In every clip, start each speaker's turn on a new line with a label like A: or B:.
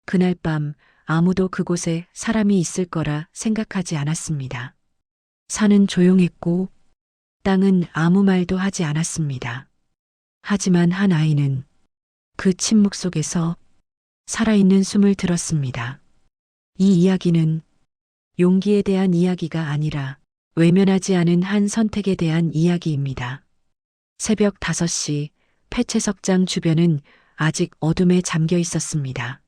A: 그날 밤 아무도 그곳에 사람이 있을 거라 생각하지 않았습니다. 산은 조용했고 땅은 아무 말도 하지 않았습니다. 하지만 한 아이는 그 침묵 속에서 살아있는 숨을 들었습니다. 이 이야기는 용기에 대한 이야기가 아니라 외면하지 않은 한 선택에 대한 이야기입니다. 새벽 5시 폐채석장 주변은 아직 어둠에 잠겨 있었습니다.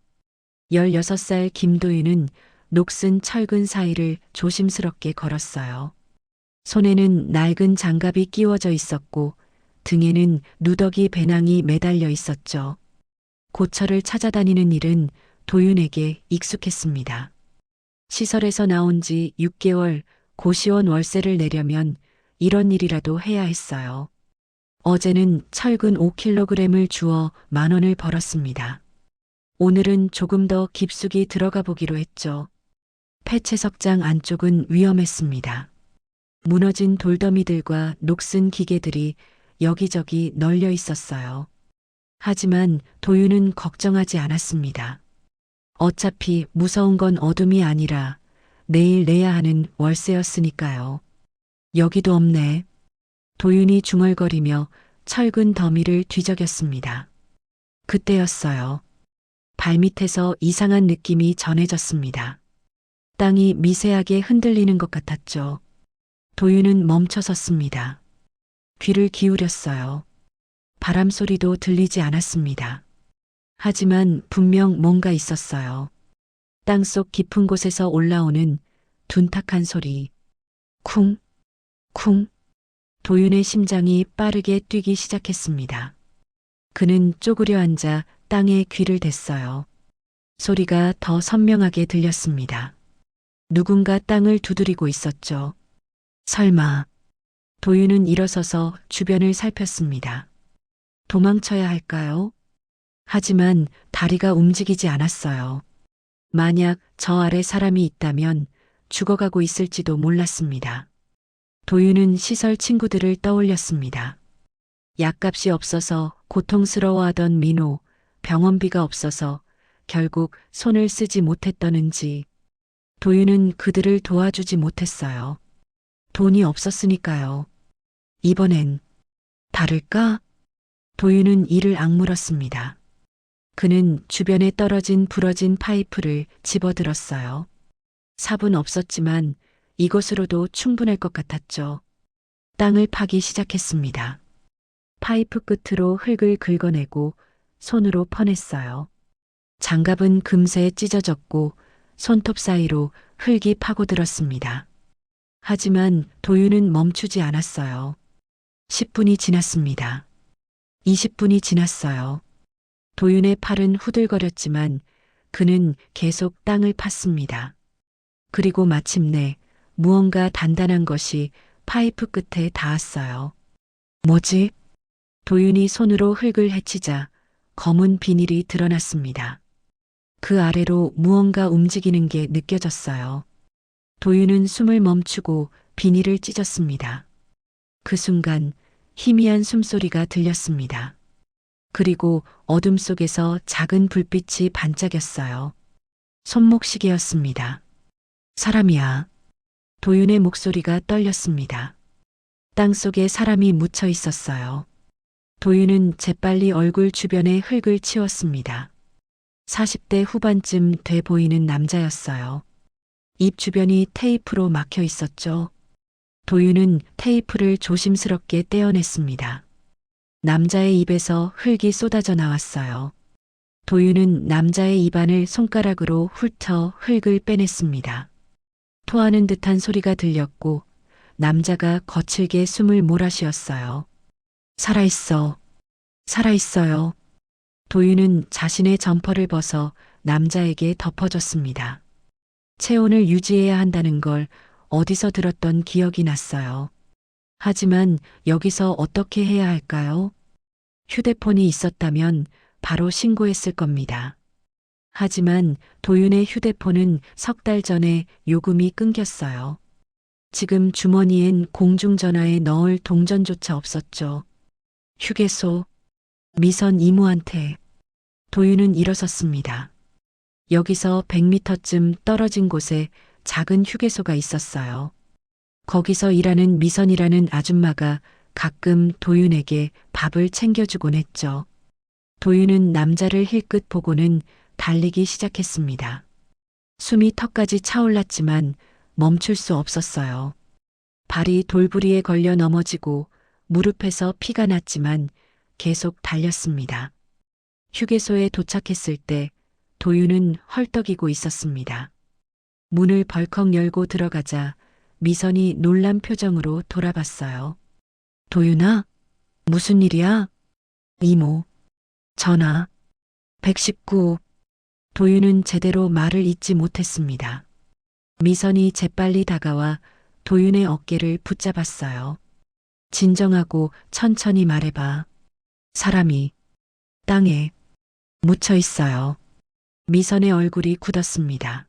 A: 16살 김도윤은 녹슨 철근 사이를 조심스럽게 걸었어요. 손에는 낡은 장갑이 끼워져 있었고 등에는 누더기 배낭이 매달려 있었죠. 고철을 찾아다니는 일은 도윤에게 익숙했습니다. 시설에서 나온 지 6개월 고시원 월세를 내려면 이런 일이라도 해야 했어요. 어제는 철근 5kg을 주어 10,000원을 벌었습니다. 오늘은 조금 더 깊숙이 들어가 보기로 했죠. 폐채석장 안쪽은 위험했습니다. 무너진 돌더미들과 녹슨 기계들이 여기저기 널려 있었어요. 하지만 도윤은 걱정하지 않았습니다. 어차피 무서운 건 어둠이 아니라 내일 내야 하는 월세였으니까요. 여기도 없네. 도윤이 중얼거리며 철근 더미를 뒤적였습니다. 그때였어요. 발밑에서 이상한 느낌이 전해졌습니다. 땅이 미세하게 흔들리는 것 같았죠. 도윤은 멈춰 섰습니다. 귀를 기울였어요. 바람 소리도 들리지 않았습니다. 하지만 분명 뭔가 있었어요. 땅속 깊은 곳에서 올라오는 둔탁한 소리. 쿵, 쿵. 도윤의 심장이 빠르게 뛰기 시작했습니다. 그는 쪼그려 앉아 땅에 귀를 댔어요. 소리가 더 선명하게 들렸습니다. 누군가 땅을 두드리고 있었죠. 설마. 도윤은 일어서서 주변을 살폈습니다. 도망쳐야 할까요? 하지만 다리가 움직이지 않았어요. 만약 저 아래 사람이 있다면 죽어가고 있을지도 몰랐습니다. 도윤은 시설 친구들을 떠올렸습니다. 약값이 없어서 고통스러워하던 민호, 병원비가 없어서 결국 손을 쓰지 못했다는지 도윤은 그들을 도와주지 못했어요. 돈이 없었으니까요. 이번엔 다를까? 도윤은 이를 악물었습니다. 그는 주변에 떨어진 부러진 파이프를 집어들었어요. 삽은 없었지만 이것으로도 충분할 것 같았죠. 땅을 파기 시작했습니다. 파이프 끝으로 흙을 긁어내고 손으로 퍼냈어요. 장갑은 금세 찢어졌고 손톱 사이로 흙이 파고들었습니다. 하지만 도윤은 멈추지 않았어요. 10분이 지났습니다. 20분이 지났어요. 도윤의 팔은 후들거렸지만 그는 계속 땅을 팠습니다. 그리고 마침내 무언가 단단한 것이 파이프 끝에 닿았어요. 뭐지? 도윤이 손으로 흙을 헤치자 검은 비닐이 드러났습니다. 그 아래로 무언가 움직이는 게 느껴졌어요. 도윤은 숨을 멈추고 비닐을 찢었습니다. 그 순간 희미한 숨소리가 들렸습니다. 그리고 어둠 속에서 작은 불빛이 반짝였어요. 손목시계였습니다. 사람이야. 도윤의 목소리가 떨렸습니다. 땅속에 사람이 묻혀 있었어요. 도윤은 재빨리 얼굴 주변의 흙을 치웠습니다. 40대 후반쯤 돼 보이는 남자였어요. 입 주변이 테이프로 막혀 있었죠. 도윤은 테이프를 조심스럽게 떼어냈습니다. 남자의 입에서 흙이 쏟아져 나왔어요. 도윤은 남자의 입안을 손가락으로 훑어 흙을 빼냈습니다. 토하는 듯한 소리가 들렸고 남자가 거칠게 숨을 몰아쉬었어요. 살아있어. 살아있어요. 도윤은 자신의 점퍼를 벗어 남자에게 덮어줬습니다. 체온을 유지해야 한다는 걸 어디서 들었던 기억이 났어요. 하지만 여기서 어떻게 해야 할까요? 휴대폰이 있었다면 바로 신고했을 겁니다. 하지만 도윤의 휴대폰은 3달 전에 요금이 끊겼어요. 지금 주머니엔 공중전화에 넣을 동전조차 없었죠. 휴게소, 미선 이모한테. 도윤은 일어섰습니다. 여기서 100m쯤 떨어진 곳에 작은 휴게소가 있었어요. 거기서 일하는 미선이라는 아줌마가 가끔 도윤에게 밥을 챙겨주곤 했죠. 도윤은 남자를 힐끗 보고는 달리기 시작했습니다. 숨이 턱까지 차올랐지만 멈출 수 없었어요. 발이 돌부리에 걸려 넘어지고 무릎에서 피가 났지만 계속 달렸습니다. 휴게소에 도착했을 때 도윤은 헐떡이고 있었습니다. 문을 벌컥 열고 들어가자 미선이 놀란 표정으로 돌아봤어요. 도윤아, 무슨 일이야? 이모, 전화, 119. 도윤은 제대로 말을 잇지 못했습니다. 미선이 재빨리 다가와 도윤의 어깨를 붙잡았어요. 진정하고 천천히 말해봐. 사람이 땅에 묻혀 있어요. 미선의 얼굴이 굳었습니다.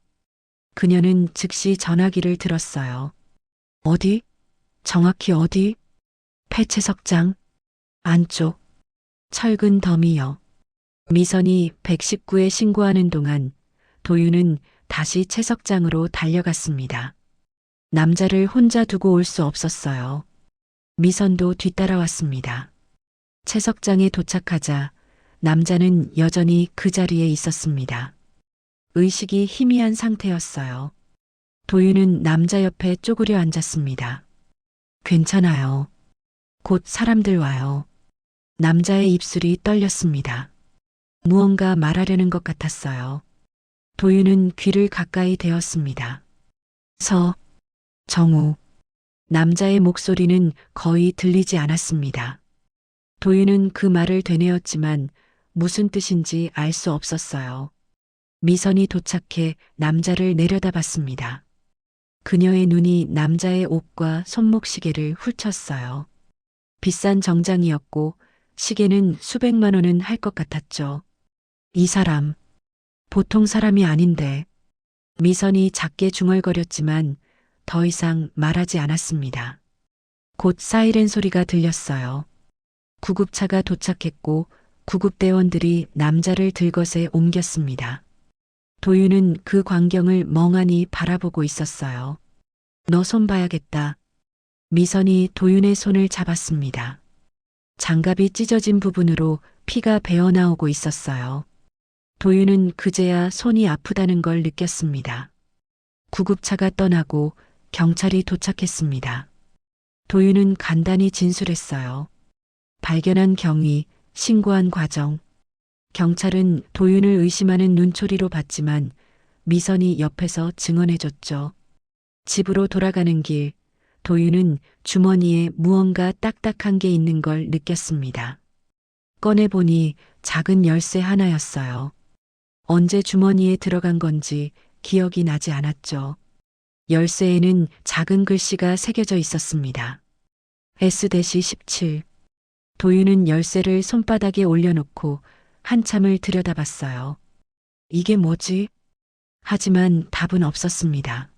A: 그녀는 즉시 전화기를 들었어요. 어디? 정확히 어디? 폐채석장 안쪽 철근 더미요. 미선이 119에 신고하는 동안 도윤은 다시 채석장으로 달려갔습니다. 남자를 혼자 두고 올 수 없었어요. 미선도 뒤따라왔습니다. 채석장에 도착하자 남자는 여전히 그 자리에 있었습니다. 의식이 희미한 상태였어요. 도윤은 남자 옆에 쪼그려 앉았습니다. 괜찮아요. 곧 사람들 와요. 남자의 입술이 떨렸습니다. 무언가 말하려는 것 같았어요. 도윤은 귀를 가까이 대었습니다. 정우. 남자의 목소리는 거의 들리지 않았습니다. 도윤은 그 말을 되뇌었지만 무슨 뜻인지 알 수 없었어요. 미선이 도착해 남자를 내려다봤습니다. 그녀의 눈이 남자의 옷과 손목시계를 훑었어요. 비싼 정장이었고 시계는 수백만 원은 할 것 같았죠. 이 사람, 보통 사람이 아닌데. 미선이 작게 중얼거렸지만 더 이상 말하지 않았습니다. 곧 사이렌 소리가 들렸어요. 구급차가 도착했고 구급대원들이 남자를 들것에 옮겼습니다. 도윤은 그 광경을 멍하니 바라보고 있었어요. 너 손 봐야겠다. 미선이 도윤의 손을 잡았습니다. 장갑이 찢어진 부분으로 피가 배어나오고 있었어요. 도윤은 그제야 손이 아프다는 걸 느꼈습니다. 구급차가 떠나고 경찰이 도착했습니다. 도윤은 간단히 진술했어요. 발견한 경위, 신고한 과정. 경찰은 도윤을 의심하는 눈초리로 봤지만 미선이 옆에서 증언해줬죠. 집으로 돌아가는 길, 도윤은 주머니에 무언가 딱딱한 게 있는 걸 느꼈습니다. 꺼내보니 작은 열쇠 하나였어요. 언제 주머니에 들어간 건지 기억이 나지 않았죠. 열쇠에는 작은 글씨가 새겨져 있었습니다. S-17. 도윤은 열쇠를 손바닥에 올려놓고 한참을 들여다봤어요. 이게 뭐지? 하지만 답은 없었습니다.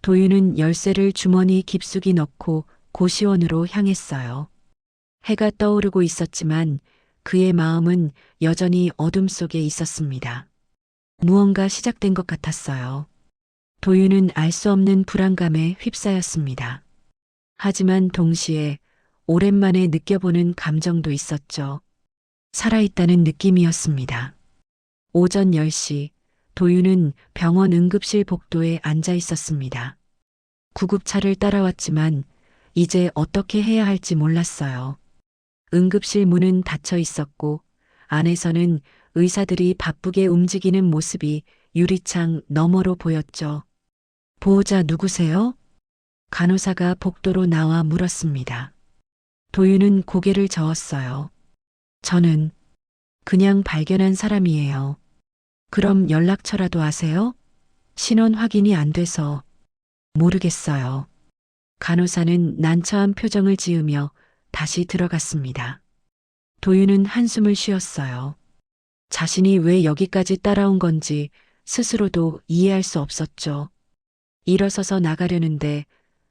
A: 도윤은 열쇠를 주머니 깊숙이 넣고 고시원으로 향했어요. 해가 떠오르고 있었지만 그의 마음은 여전히 어둠 속에 있었습니다. 무언가 시작된 것 같았어요. 도윤은 알 수 없는 불안감에 휩싸였습니다. 하지만 동시에 오랜만에 느껴보는 감정도 있었죠. 살아있다는 느낌이었습니다. 오전 10시 도윤은 병원 응급실 복도에 앉아 있었습니다. 구급차를 따라왔지만 이제 어떻게 해야 할지 몰랐어요. 응급실 문은 닫혀 있었고 안에서는 의사들이 바쁘게 움직이는 모습이 유리창 너머로 보였죠. 보호자 누구세요? 간호사가 복도로 나와 물었습니다. 도윤은 고개를 저었어요. 저는 그냥 발견한 사람이에요. 그럼 연락처라도 아세요? 신원 확인이 안 돼서 모르겠어요. 간호사는 난처한 표정을 지으며 다시 들어갔습니다. 도윤은 한숨을 쉬었어요. 자신이 왜 여기까지 따라온 건지 스스로도 이해할 수 없었죠. 일어서서 나가려는데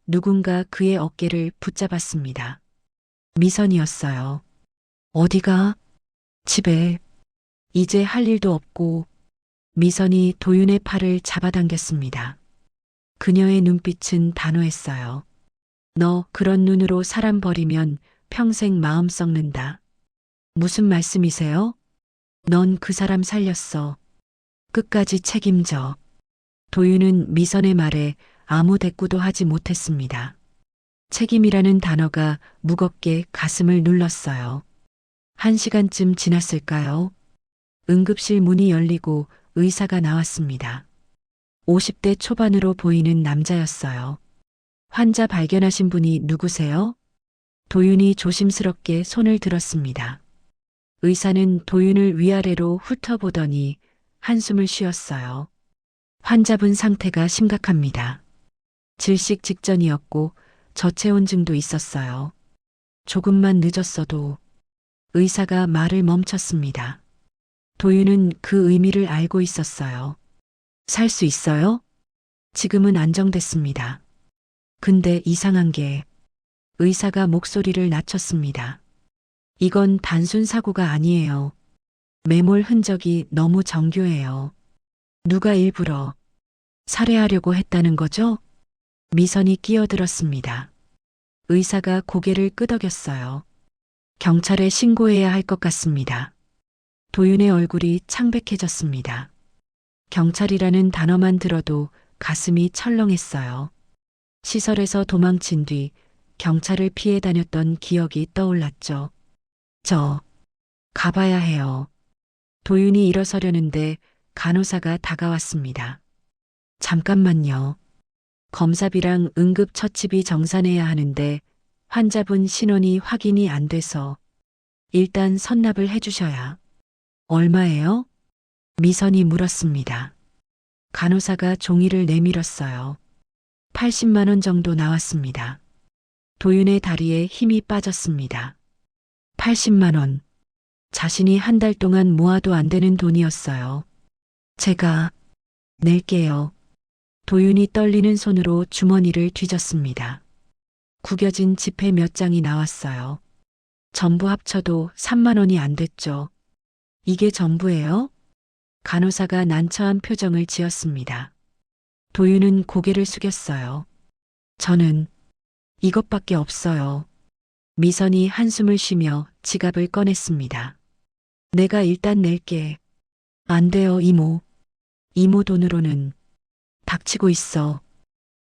A: 누군가 그의 어깨를 붙잡았습니다. 미선이었어요. 어디가? 집에. 이제 할 일도 없고 미선이 도윤의 팔을 잡아당겼습니다. 그녀의 눈빛은 단호했어요. 너 그런 눈으로 사람 버리면 평생 마음 썩는다. 무슨 말씀이세요? 넌 그 사람 살렸어. 끝까지 책임져. 도윤은 미선의 말에 아무 대꾸도 하지 못했습니다. 책임이라는 단어가 무겁게 가슴을 눌렀어요. 1시간쯤 지났을까요? 응급실 문이 열리고 의사가 나왔습니다. 50대 초반으로 보이는 남자였어요. 환자 발견하신 분이 누구세요? 도윤이 조심스럽게 손을 들었습니다. 의사는 도윤을 위아래로 훑어보더니 한숨을 쉬었어요. 환자분 상태가 심각합니다. 질식 직전이었고 저체온증도 있었어요. 조금만 늦었어도 의사가 말을 멈췄습니다. 도윤은 그 의미를 알고 있었어요. 살 수 있어요? 지금은 안정됐습니다. 근데 이상한 게 의사가 목소리를 낮췄습니다. 이건 단순 사고가 아니에요. 매몰 흔적이 너무 정교해요. 누가 일부러 살해하려고 했다는 거죠? 미선이 끼어들었습니다. 의사가 고개를 끄덕였어요. 경찰에 신고해야 할 것 같습니다. 도윤의 얼굴이 창백해졌습니다. 경찰이라는 단어만 들어도 가슴이 철렁했어요. 시설에서 도망친 뒤 경찰을 피해 다녔던 기억이 떠올랐죠. 가봐야 해요. 도윤이 일어서려는데 간호사가 다가왔습니다. 잠깐만요. 검사비랑 응급처치비 정산해야 하는데 환자분 신원이 확인이 안 돼서 일단 선납을 해주셔야. 얼마예요? 미선이 물었습니다. 간호사가 종이를 내밀었어요. 80만 원 정도 나왔습니다. 도윤의 다리에 힘이 빠졌습니다. 80만 원. 자신이 한 달 동안 모아도 안 되는 돈이었어요. 제가 낼게요. 도윤이 떨리는 손으로 주머니를 뒤졌습니다. 구겨진 지폐 몇 장이 나왔어요. 전부 합쳐도 3만 원이 안 됐죠. 이게 전부예요? 간호사가 난처한 표정을 지었습니다. 도윤은 고개를 숙였어요. 저는 이것밖에 없어요. 미선이 한숨을 쉬며 지갑을 꺼냈습니다. 내가 일단 낼게. 안 돼요, 이모. 이모 돈으로는. 닥치고 있어.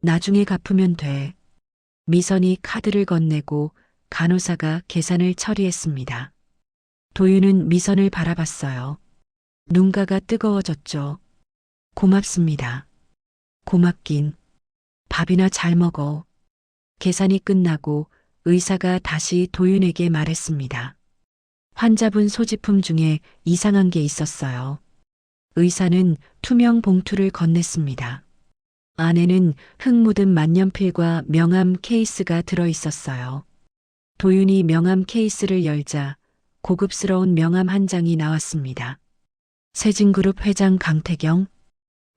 A: 나중에 갚으면 돼. 미선이 카드를 건네고 간호사가 계산을 처리했습니다. 도윤은 미선을 바라봤어요. 눈가가 뜨거워졌죠. 고맙습니다. 고맙긴. 밥이나 잘 먹어. 계산이 끝나고 의사가 다시 도윤에게 말했습니다. 환자분 소지품 중에 이상한 게 있었어요. 의사는 투명 봉투를 건넸습니다. 안에는 흙 묻은 만년필과 명함 케이스가 들어 있었어요. 도윤이 명함 케이스를 열자 고급스러운 명함 한 장이 나왔습니다. 세진그룹 회장 강태경.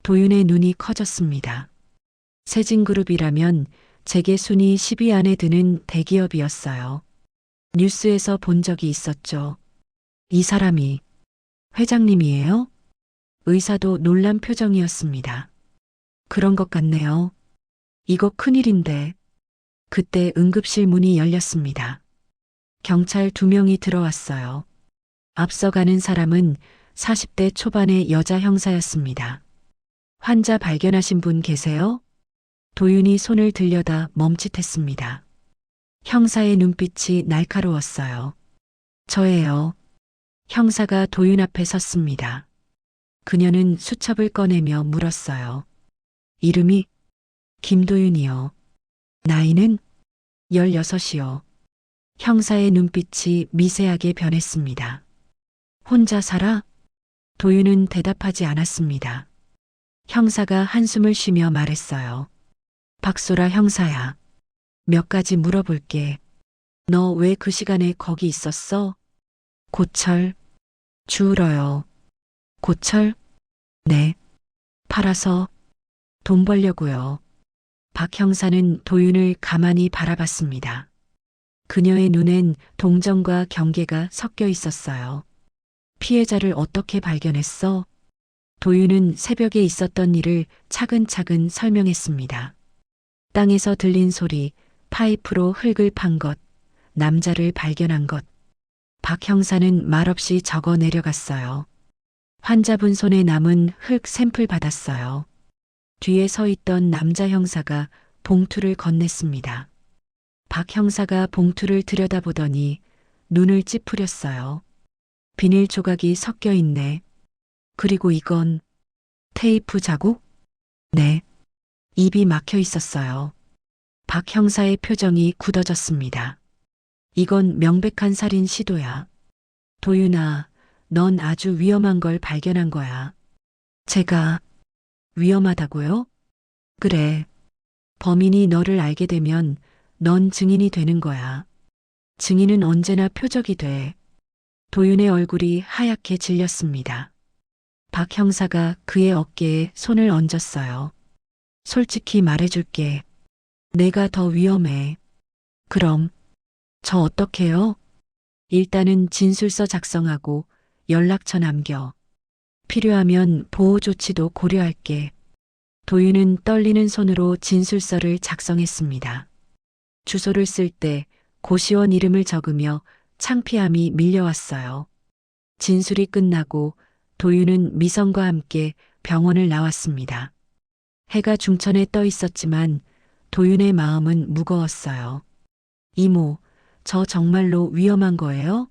A: 도윤의 눈이 커졌습니다. 세진그룹이라면 재계 순위 10위 안에 드는 대기업이었어요. 뉴스에서 본 적이 있었죠. 이 사람이 회장님이에요? 의사도 놀란 표정이었습니다. 그런 것 같네요. 이거 큰일인데. 그때 응급실 문이 열렸습니다. 경찰 2명이 들어왔어요. 앞서가는 사람은 40대 초반의 여자 형사였습니다. 환자 발견하신 분 계세요? 도윤이 손을 들려다 멈칫했습니다. 형사의 눈빛이 날카로웠어요. 저예요. 형사가 도윤 앞에 섰습니다. 그녀는 수첩을 꺼내며 물었어요. 이름이? 김도윤이요. 나이는? 16이요. 형사의 눈빛이 미세하게 변했습니다. 혼자 살아? 도윤은 대답하지 않았습니다. 형사가 한숨을 쉬며 말했어요. 박소라 형사야. 몇 가지 물어볼게. 너 왜 그 시간에 거기 있었어? 고철. 주울어요. 고철? 네. 팔아서 돈 벌려고요. 박 형사는 도윤을 가만히 바라봤습니다. 그녀의 눈엔 동정과 경계가 섞여 있었어요. 피해자를 어떻게 발견했어? 도윤은 새벽에 있었던 일을 차근차근 설명했습니다. 땅에서 들린 소리, 파이프로 흙을 판 것, 남자를 발견한 것. 박 형사는 말없이 적어 내려갔어요. 환자분 손에 남은 흙 샘플 받았어요. 뒤에 서 있던 남자 형사가 봉투를 건넸습니다. 박 형사가 봉투를 들여다보더니 눈을 찌푸렸어요. 비닐 조각이 섞여 있네. 그리고 이건 테이프 자국? 네. 입이 막혀 있었어요. 박 형사의 표정이 굳어졌습니다. 이건 명백한 살인 시도야. 도윤아, 넌 아주 위험한 걸 발견한 거야. 제가 위험하다고요? 그래. 범인이 너를 알게 되면 넌 증인이 되는 거야. 증인은 언제나 표적이 돼. 도윤의 얼굴이 하얗게 질렸습니다. 박 형사가 그의 어깨에 손을 얹었어요. 솔직히 말해줄게. 내가 더 위험해. 그럼 저 어떡해요? 일단은 진술서 작성하고 연락처 남겨. 필요하면 보호 조치도 고려할게. 도윤은 떨리는 손으로 진술서를 작성했습니다. 주소를 쓸 때 고시원 이름을 적으며 창피함이 밀려왔어요. 진술이 끝나고 도윤은 미선과 함께 병원을 나왔습니다. 해가 중천에 떠 있었지만 도윤의 마음은 무거웠어요. 이모, 저 정말로 위험한 거예요?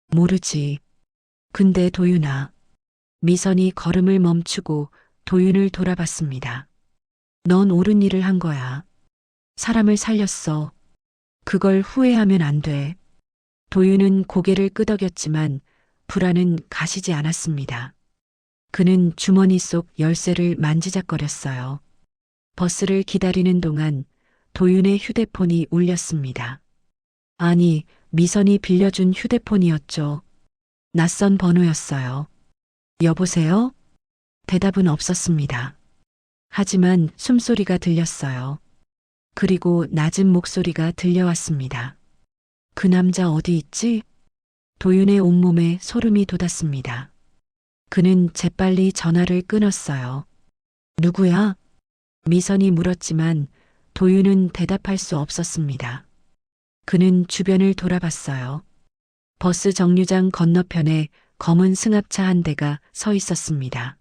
A: 모르지. 근데 도윤아. 미선이 걸음을 멈추고 도윤을 돌아봤습니다. 넌 옳은 일을 한 거야. 사람을 살렸어. 그걸 후회하면 안 돼. 도윤은 고개를 끄덕였지만 불안은 가시지 않았습니다. 그는 주머니 속 열쇠를 만지작거렸어요. 버스를 기다리는 동안 도윤의 휴대폰이 울렸습니다. 아니, 미선이 빌려준 휴대폰이었죠. 낯선 번호였어요. 여보세요? 대답은 없었습니다. 하지만 숨소리가 들렸어요. 그리고 낮은 목소리가 들려왔습니다. 그 남자 어디 있지? 도윤의 온몸에 소름이 돋았습니다. 그는 재빨리 전화를 끊었어요. 누구야? 미선이 물었지만 도윤은 대답할 수 없었습니다. 그는 주변을 돌아봤어요. 버스 정류장 건너편에 검은 승합차 한 대가 서 있었습니다.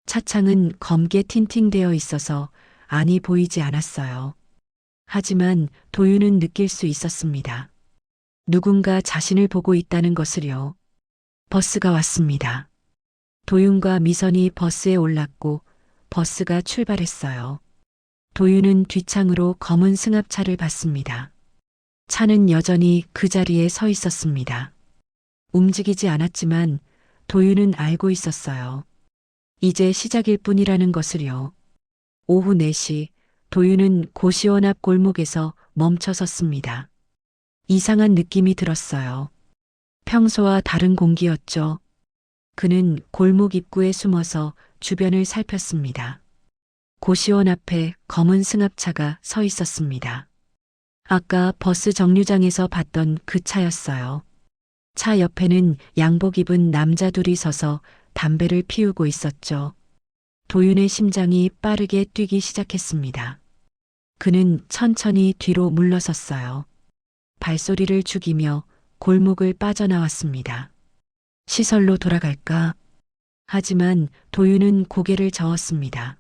A: 차창은 검게 틴팅되어 있어서 안이 보이지 않았어요. 하지만 도윤은 느낄 수 있었습니다. 누군가 자신을 보고 있다는 것을요. 버스가 왔습니다. 도윤과 미선이 버스에 올랐고 버스가 출발했어요. 도윤은 뒷창으로 검은 승합차를 봤습니다. 차는 여전히 그 자리에 서 있었습니다. 움직이지 않았지만 도윤은 알고 있었어요. 이제 시작일 뿐이라는 것을요. 오후 4시 도윤은 고시원 앞 골목에서 멈춰 섰습니다. 이상한 느낌이 들었어요. 평소와 다른 공기였죠. 그는 골목 입구에 숨어서 주변을 살폈습니다. 고시원 앞에 검은 승합차가 서 있었습니다. 아까 버스 정류장에서 봤던 그 차였어요. 차 옆에는 양복 입은 남자 둘이 서서 담배를 피우고 있었죠. 도윤의 심장이 빠르게 뛰기 시작했습니다. 그는 천천히 뒤로 물러섰어요. 발소리를 죽이며 골목을 빠져나왔습니다. 시설로 돌아갈까? 하지만 도윤은 고개를 저었습니다.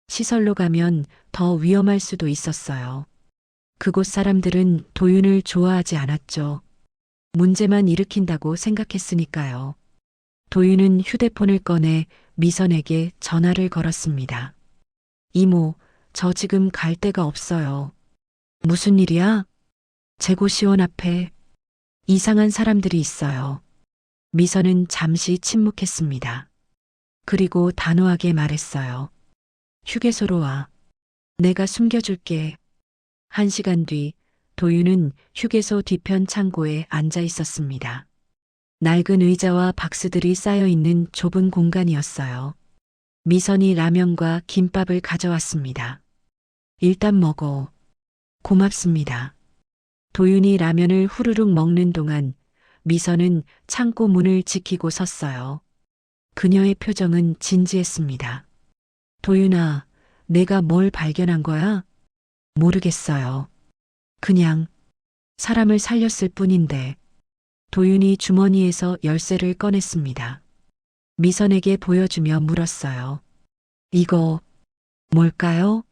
A: 시설로 가면 더 위험할 수도 있었어요. 그곳 사람들은 도윤을 좋아하지 않았죠. 문제만 일으킨다고 생각했으니까요. 도윤은 휴대폰을 꺼내 미선에게 전화를 걸었습니다. 이모, 저 지금 갈 데가 없어요. 무슨 일이야? 재고시원 앞에 이상한 사람들이 있어요. 미선은 잠시 침묵했습니다. 그리고 단호하게 말했어요. 휴게소로 와. 내가 숨겨줄게. 1시간 뒤 도윤은 휴게소 뒤편 창고에 앉아 있었습니다. 낡은 의자와 박스들이 쌓여 있는 좁은 공간이었어요. 미선이 라면과 김밥을 가져왔습니다. 일단 먹어. 고맙습니다. 도윤이 라면을 후루룩 먹는 동안 미선은 창고 문을 지키고 섰어요. 그녀의 표정은 진지했습니다. 도윤아, 내가 뭘 발견한 거야? 모르겠어요. 그냥 사람을 살렸을 뿐인데. 도윤이 주머니에서 열쇠를 꺼냈습니다. 미선에게 보여주며 물었어요. 이거 뭘까요?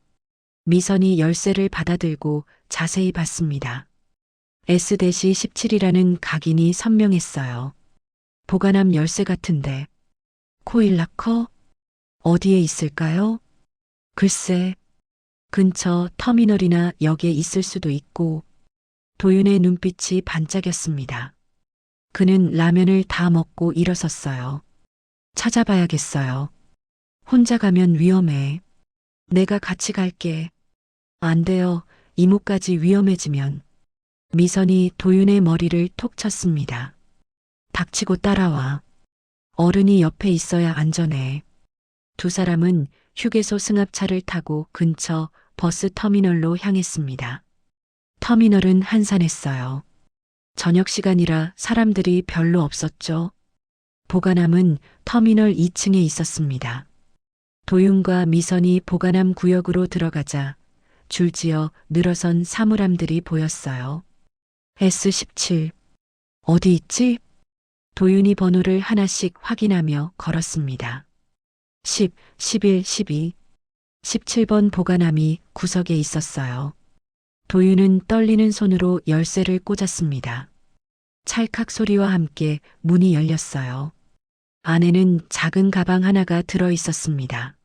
A: 미선이 열쇠를 받아들고 자세히 봤습니다. S-17이라는 각인이 선명했어요. 보관함 열쇠 같은데. 코일라커? 어디에 있을까요? 글쎄, 근처 터미널이나 역에 있을 수도 있고. 도윤의 눈빛이 반짝였습니다. 그는 라면을 다 먹고 일어섰어요. 찾아봐야겠어요. 혼자 가면 위험해. 내가 같이 갈게. 안 돼요. 이모까지 위험해지면. 미선이 도윤의 머리를 톡 쳤습니다. 닥치고 따라와. 어른이 옆에 있어야 안전해. 두 사람은 휴게소 승합차를 타고 근처 버스 터미널로 향했습니다. 터미널은 한산했어요. 저녁 시간이라 사람들이 별로 없었죠. 보관함은 터미널 2층에 있었습니다. 도윤과 미선이 보관함 구역으로 들어가자 줄지어 늘어선 사물함들이 보였어요. S-17. 어디 있지? 도윤이 번호를 하나씩 확인하며 걸었습니다. 10, 11, 12, 17번 보관함이 구석에 있었어요. 도윤은 떨리는 손으로 열쇠를 꽂았습니다. 찰칵 소리와 함께 문이 열렸어요. 안에는 작은 가방 하나가 들어 있었습니다.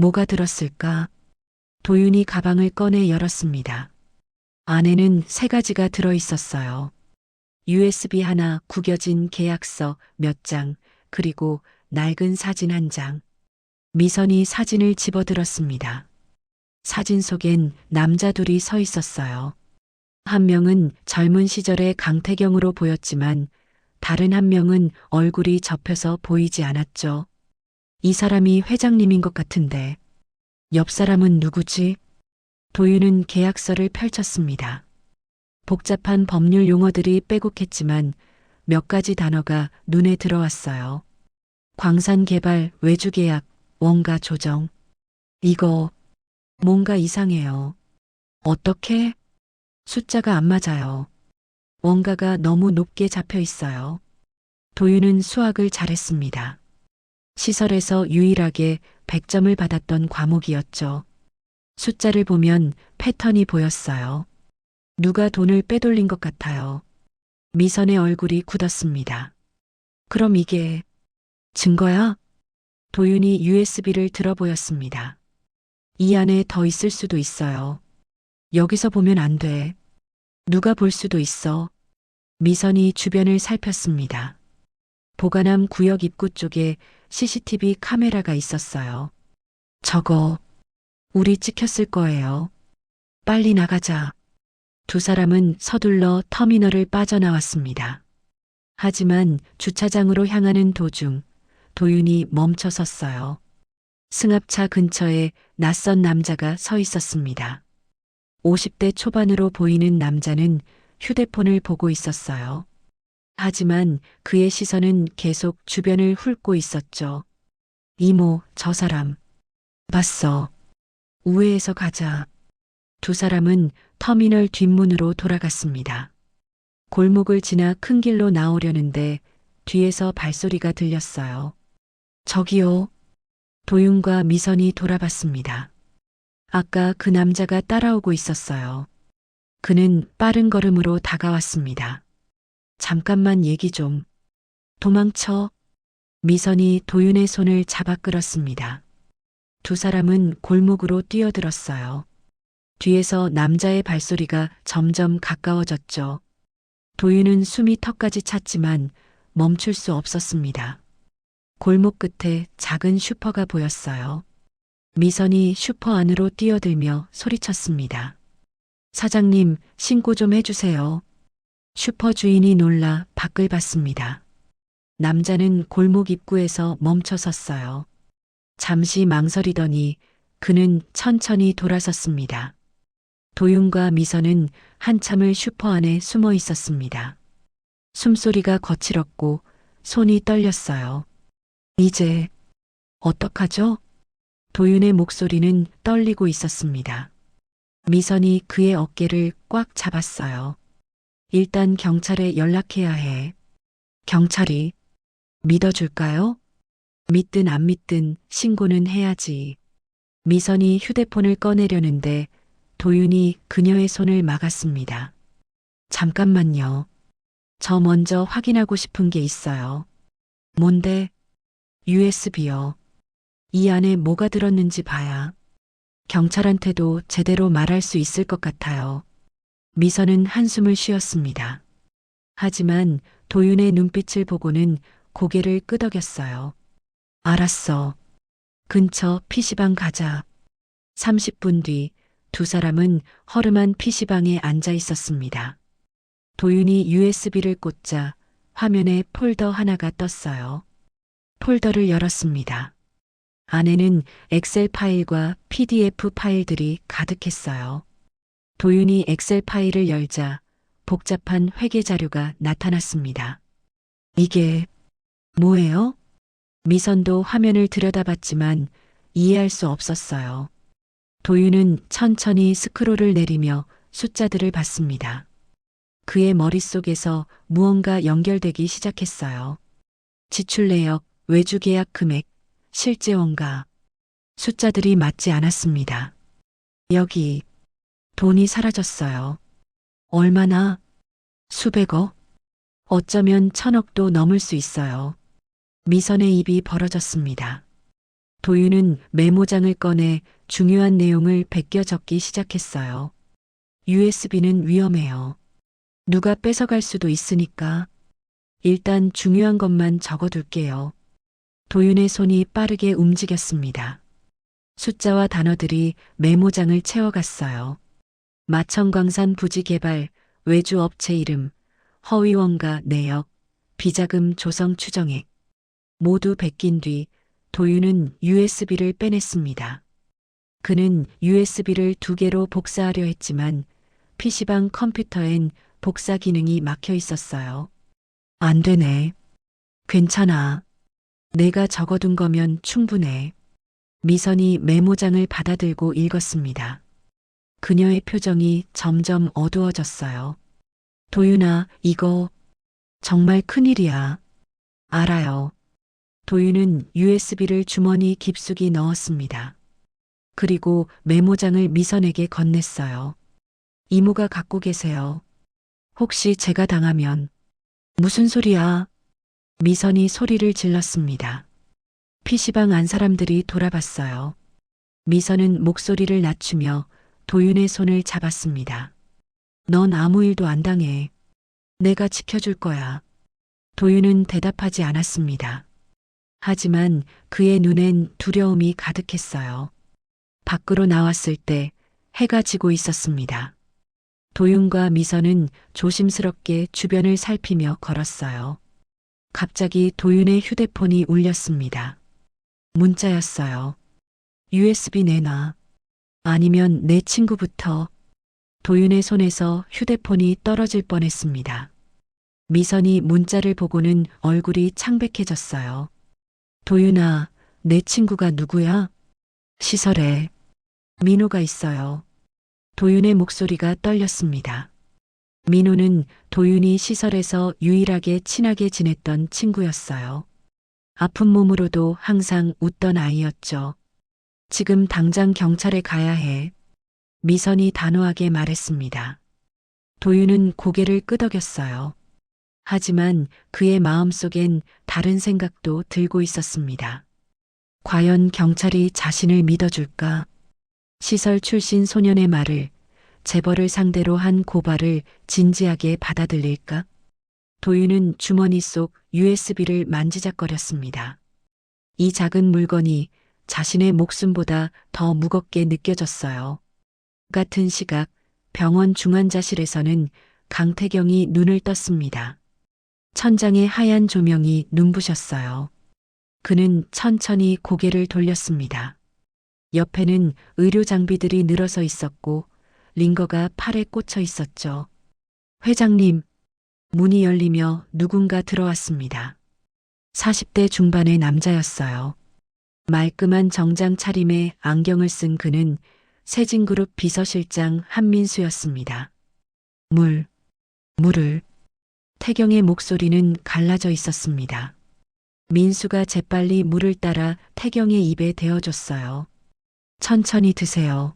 A: 뭐가 들었을까? 도윤이 가방을 꺼내 열었습니다. 안에는 3가지가 들어 있었어요. USB 하나, 구겨진 계약서 몇 장, 그리고 낡은 사진 1장. 미선이 사진을 집어들었습니다. 사진 속엔 남자 둘이 서 있었어요. 한 명은 젊은 시절의 강태경으로 보였지만 다른 한 명은 얼굴이 접혀서 보이지 않았죠. 이 사람이 회장님인 것 같은데. 옆 사람은 누구지? 도윤은 계약서를 펼쳤습니다. 복잡한 법률 용어들이 빼곡했지만 몇 가지 단어가 눈에 들어왔어요. 광산 개발, 외주 계약, 원가 조정. 이거 뭔가 이상해요. 어떻게? 숫자가 안 맞아요. 원가가 너무 높게 잡혀 있어요. 도윤은 수학을 잘했습니다. 시설에서 유일하게 100점을 받았던 과목이었죠. 숫자를 보면 패턴이 보였어요. 누가 돈을 빼돌린 것 같아요. 미선의 얼굴이 굳었습니다. 그럼 이게 증거야? 도윤이 USB를 들어 보였습니다. 이 안에 더 있을 수도 있어요. 여기서 보면 안 돼. 누가 볼 수도 있어. 미선이 주변을 살폈습니다. 보관함 구역 입구 쪽에 CCTV 카메라가 있었어요. 저거 우리 찍혔을 거예요. 빨리 나가자. 두 사람은 서둘러 터미널을 빠져나왔습니다. 하지만 주차장으로 향하는 도중 도윤이 멈춰 섰어요. 승합차 근처에 낯선 남자가 서 있었습니다. 50대 초반으로 보이는 남자는 휴대폰을 보고 있었어요. 하지만 그의 시선은 계속 주변을 훑고 있었죠. 이모, 저 사람. 봤어. 우회해서 가자. 두 사람은 터미널 뒷문으로 돌아갔습니다. 골목을 지나 큰 길로 나오려는데 뒤에서 발소리가 들렸어요. 저기요. 도윤과 미선이 돌아봤습니다. 아까 그 남자가 따라오고 있었어요. 그는 빠른 걸음으로 다가왔습니다. 잠깐만 얘기 좀. 도망쳐. 미선이 도윤의 손을 잡아 끌었습니다. 두 사람은 골목으로 뛰어들었어요. 뒤에서 남자의 발소리가 점점 가까워졌죠. 도윤은 숨이 턱까지 찼지만 멈출 수 없었습니다. 골목 끝에 작은 슈퍼가 보였어요. 미선이 슈퍼 안으로 뛰어들며 소리쳤습니다. 사장님, 신고 좀 해주세요. 슈퍼 주인이 놀라 밖을 봤습니다. 남자는 골목 입구에서 멈춰 섰어요. 잠시 망설이더니 그는 천천히 돌아섰습니다. 도윤과 미선은 한참을 슈퍼 안에 숨어 있었습니다. 숨소리가 거칠었고 손이 떨렸어요. 이제 어떡하죠? 도윤의 목소리는 떨리고 있었습니다. 미선이 그의 어깨를 꽉 잡았어요. 일단 경찰에 연락해야 해. 경찰이 믿어줄까요? 믿든 안 믿든 신고는 해야지. 미선이 휴대폰을 꺼내려는데 도윤이 그녀의 손을 막았습니다. 잠깐만요. 저 먼저 확인하고 싶은 게 있어요. 뭔데? USB요. 이 안에 뭐가 들었는지 봐야 경찰한테도 제대로 말할 수 있을 것 같아요. 미선은 한숨을 쉬었습니다. 하지만 도윤의 눈빛을 보고는 고개를 끄덕였어요. 알았어. 근처 PC방 가자. 30분 뒤 두 사람은 허름한 PC방에 앉아 있었습니다. 도윤이 USB를 꽂자 화면에 폴더 하나가 떴어요. 폴더를 열었습니다. 안에는 엑셀 파일과 PDF 파일들이 가득했어요. 도윤이 엑셀 파일을 열자 복잡한 회계 자료가 나타났습니다. 이게 뭐예요? 미선도 화면을 들여다봤지만 이해할 수 없었어요. 도윤은 천천히 스크롤을 내리며 숫자들을 봤습니다. 그의 머릿속에서 무언가 연결되기 시작했어요. 지출 내역, 외주 계약 금액, 실제 원가. 숫자들이 맞지 않았습니다. 여기 돈이 사라졌어요. 얼마나? 수백억? 어쩌면 천억도 넘을 수 있어요. 미선의 입이 벌어졌습니다. 도윤은 메모장을 꺼내 중요한 내용을 베껴 적기 시작했어요. USB는 위험해요. 누가 뺏어갈 수도 있으니까 일단 중요한 것만 적어둘게요. 도윤의 손이 빠르게 움직였습니다. 숫자와 단어들이 메모장을 채워갔어요. 마천광산 부지 개발, 외주 업체 이름, 허위원가 내역, 비자금 조성 추정액. 모두 베낀 뒤 도윤은 USB를 빼냈습니다. 그는 USB를 2개로 복사하려 했지만 PC방 컴퓨터엔 복사 기능이 막혀 있었어요. 안 되네. 괜찮아. 내가 적어둔 거면 충분해. 미선이 메모장을 받아들고 읽었습니다. 그녀의 표정이 점점 어두워졌어요. 도윤아, 이거 정말 큰일이야. 알아요. 도윤은 USB를 주머니 깊숙이 넣었습니다. 그리고 메모장을 미선에게 건넸어요. 이모가 갖고 계세요. 혹시 제가 당하면. 무슨 소리야? 미선이 소리를 질렀습니다. PC방 안 사람들이 돌아봤어요. 미선은 목소리를 낮추며 도윤의 손을 잡았습니다. 넌 아무 일도 안 당해. 내가 지켜줄 거야. 도윤은 대답하지 않았습니다. 하지만 그의 눈엔 두려움이 가득했어요. 밖으로 나왔을 때 해가 지고 있었습니다. 도윤과 미선은 조심스럽게 주변을 살피며 걸었어요. 갑자기 도윤의 휴대폰이 울렸습니다. 문자였어요. USB 내놔. 아니면 내 친구부터. 도윤의 손에서 휴대폰이 떨어질 뻔했습니다. 미선이 문자를 보고는 얼굴이 창백해졌어요. 도윤아, 내 친구가 누구야? 시설에 민호가 있어요. 도윤의 목소리가 떨렸습니다. 민호는 도윤이 시설에서 유일하게 친하게 지냈던 친구였어요. 아픈 몸으로도 항상 웃던 아이였죠. 지금 당장 경찰에 가야 해. 미선이 단호하게 말했습니다. 도윤은 고개를 끄덕였어요. 하지만 그의 마음속엔 다른 생각도 들고 있었습니다. 과연 경찰이 자신을 믿어줄까? 시설 출신 소년의 말을, 재벌을 상대로 한 고발을 진지하게 받아들일까? 도윤은 주머니 속 USB를 만지작거렸습니다. 이 작은 물건이 자신의 목숨보다 더 무겁게 느껴졌어요. 같은 시각 병원 중환자실에서는 강태경이 눈을 떴습니다. 천장의 하얀 조명이 눈부셨어요. 그는 천천히 고개를 돌렸습니다. 옆에는 의료 장비들이 늘어서 있었고 링거가 팔에 꽂혀 있었죠. 회장님, 문이 열리며 누군가 들어왔습니다. 40대 중반의 남자였어요. 말끔한 정장 차림에 안경을 쓴 그는 세진그룹 비서실장 한민수였습니다. 물을. 태경의 목소리는 갈라져 있었습니다. 민수가 재빨리 물을 따라 태경의 입에 대어줬어요. 천천히 드세요.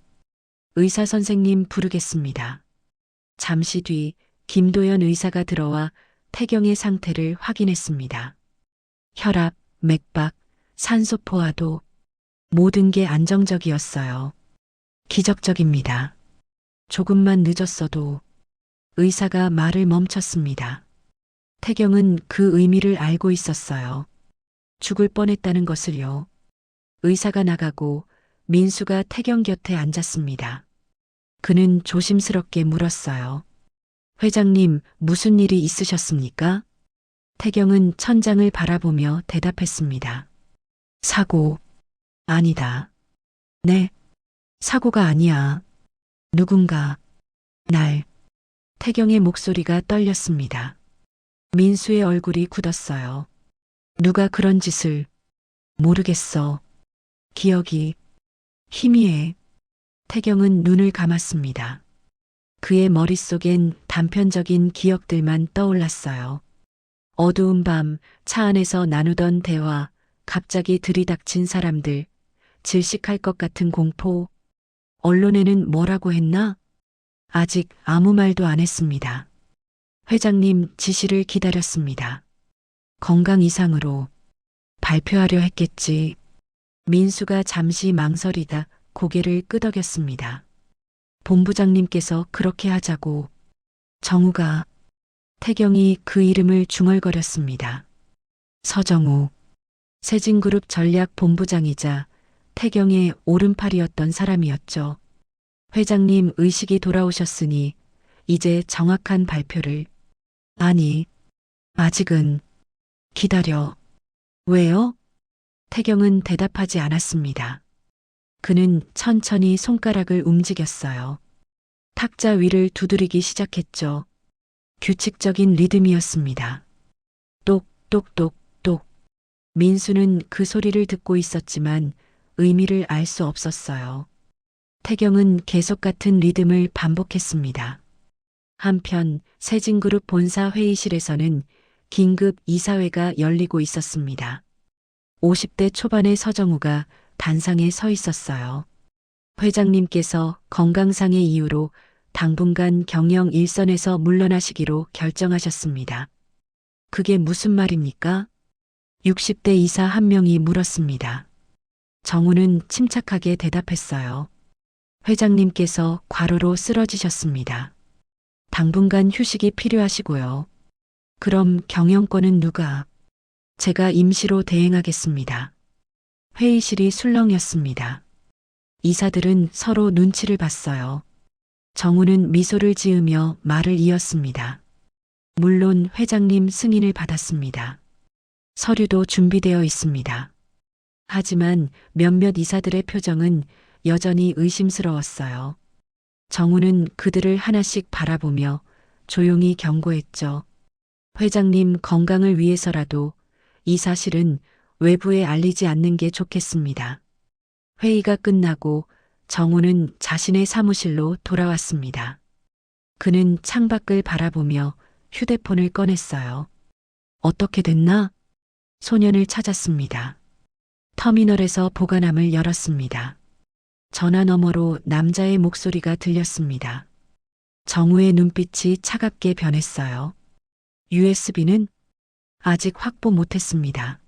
A: 의사 선생님 부르겠습니다. 잠시 뒤 김도연 의사가 들어와 태경의 상태를 확인했습니다. 혈압, 맥박, 산소 포화도 모든 게 안정적이었어요. 기적적입니다. 조금만 늦었어도 의사가 말을 멈췄습니다. 태경은 그 의미를 알고 있었어요. 죽을 뻔했다는 것을요. 의사가 나가고 민수가 태경 곁에 앉았습니다. 그는 조심스럽게 물었어요. 회장님, 무슨 일이 있으셨습니까? 태경은 천장을 바라보며 대답했습니다. 사고. 아니다. 네. 사고가 아니야. 누군가. 날. 태경의 목소리가 떨렸습니다. 민수의 얼굴이 굳었어요. 누가 그런 짓을. 모르겠어. 기억이. 희미해. 태경은 눈을 감았습니다. 그의 머릿속엔 단편적인 기억들만 떠올랐어요. 어두운 밤, 차 안에서 나누던 대화, 갑자기 들이닥친 사람들, 질식할 것 같은 공포. 언론에는 뭐라고 했나? 아직 아무 말도 안 했습니다. 회장님 지시를 기다렸습니다. 건강 이상으로 발표하려 했겠지. 민수가 잠시 망설이다 고개를 끄덕였습니다. 본부장님께서 그렇게 하자고. 정우가. 태경이 그 이름을 중얼거렸습니다. 서정우. 세진그룹 전략본부장이자 태경의 오른팔이었던 사람이었죠. 회장님 의식이 돌아오셨으니 이제 정확한 발표를. 아니, 아직은. 기다려. 왜요? 태경은 대답하지 않았습니다. 그는 천천히 손가락을 움직였어요. 탁자 위를 두드리기 시작했죠. 규칙적인 리듬이었습니다. 똑똑똑똑. 민수는 그 소리를 듣고 있었지만 의미를 알 수 없었어요. 태경은 계속 같은 리듬을 반복했습니다. 한편 세진그룹 본사 회의실에서는 긴급 이사회가 열리고 있었습니다. 50대 초반의 서정우가 단상에 서 있었어요. 회장님께서 건강상의 이유로 당분간 경영 일선에서 물러나시기로 결정하셨습니다. 그게 무슨 말입니까? 60대 이사 한 명이 물었습니다. 정우는 침착하게 대답했어요. 회장님께서 과로로 쓰러지셨습니다. 당분간 휴식이 필요하시고요. 그럼 경영권은 누가? 제가 임시로 대행하겠습니다. 회의실이 술렁였습니다. 이사들은 서로 눈치를 봤어요. 정우는 미소를 지으며 말을 이었습니다. 물론 회장님 승인을 받았습니다. 서류도 준비되어 있습니다. 하지만 몇몇 이사들의 표정은 여전히 의심스러웠어요. 정우는 그들을 하나씩 바라보며 조용히 경고했죠. 회장님 건강을 위해서라도 이 사실은 외부에 알리지 않는 게 좋겠습니다. 회의가 끝나고 정우는 자신의 사무실로 돌아왔습니다. 그는 창밖을 바라보며 휴대폰을 꺼냈어요. 어떻게 됐나? 소년을 찾았습니다. 터미널에서 보관함을 열었습니다. 전화 너머로 남자의 목소리가 들렸습니다. 정우의 눈빛이 차갑게 변했어요. USB는 아직 확보 못했습니다.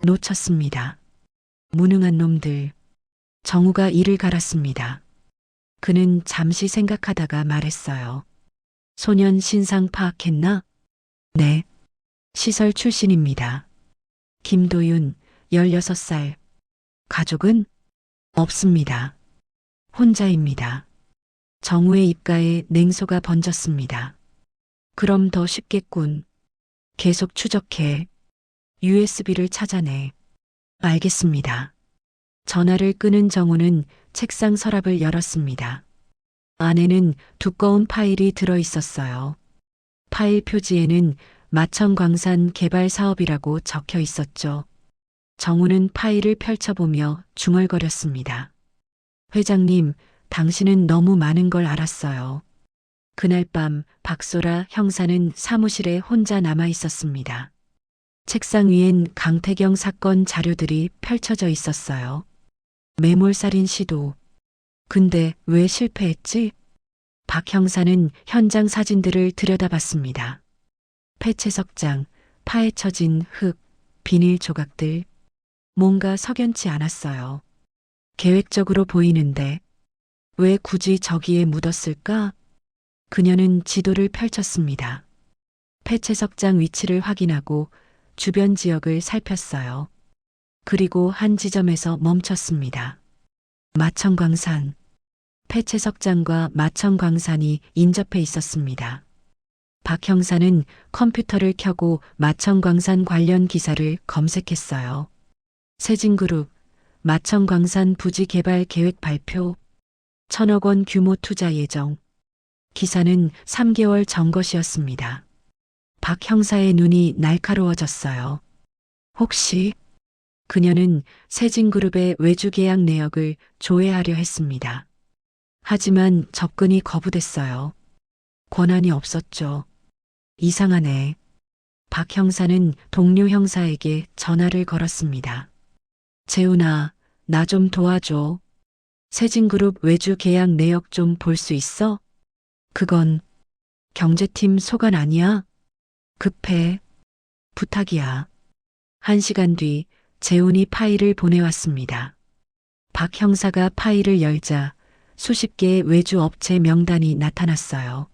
A: 놓쳤습니다. 무능한 놈들. 정우가 이를 갈았습니다. 그는 잠시 생각하다가 말했어요. 소년 신상 파악했나? 네. 시설 출신입니다. 김도윤, 16살. 가족은? 없습니다. 혼자입니다. 정우의 입가에 냉소가 번졌습니다. 그럼 더 쉽겠군. 계속 추적해. USB를 찾아내. 알겠습니다. 전화를 끄는 정우는 책상 서랍을 열었습니다. 안에는 두꺼운 파일이 들어 있었어요. 파일 표지에는 마천광산 개발 사업이라고 적혀 있었죠. 정우는 파일을 펼쳐보며 중얼거렸습니다. 회장님, 당신은 너무 많은 걸 알았어요. 그날 밤 박소라 형사는 사무실에 혼자 남아 있었습니다. 책상 위엔 강태경 사건 자료들이 펼쳐져 있었어요. 매몰살인 시도. 근데 왜 실패했지? 박 형사는 현장 사진들을 들여다봤습니다. 폐채석장, 파헤쳐진 흙, 비닐 조각들. 뭔가 석연치 않았어요. 계획적으로 보이는데 왜 굳이 저기에 묻었을까? 그녀는 지도를 펼쳤습니다. 폐채석장 위치를 확인하고 주변 지역을 살폈어요. 그리고 한 지점에서 멈췄습니다. 마천광산. 폐채석장과 마천광산이 인접해 있었습니다. 박 형사는 컴퓨터를 켜고 마천광산 관련 기사를 검색했어요. 세진그룹, 마천광산 부지 개발 계획 발표, 1,000억 원 규모 투자 예정. 기사는 3개월 전 것이었습니다. 박 형사의 눈이 날카로워졌어요. 혹시 그녀는 세진그룹의 외주 계약 내역을 조회하려 했습니다. 하지만 접근이 거부됐어요. 권한이 없었죠. 이상하네. 박 형사는 동료 형사에게 전화를 걸었습니다. 재훈아, 나 좀 도와줘. 세진그룹 외주 계약 내역 좀 볼 수 있어? 그건 경제팀 소관 아니야? 급해. 부탁이야. 1시간 뒤 재훈이 파일을 보내왔습니다. 박 형사가 파일을 열자 수십 개의 외주 업체 명단이 나타났어요.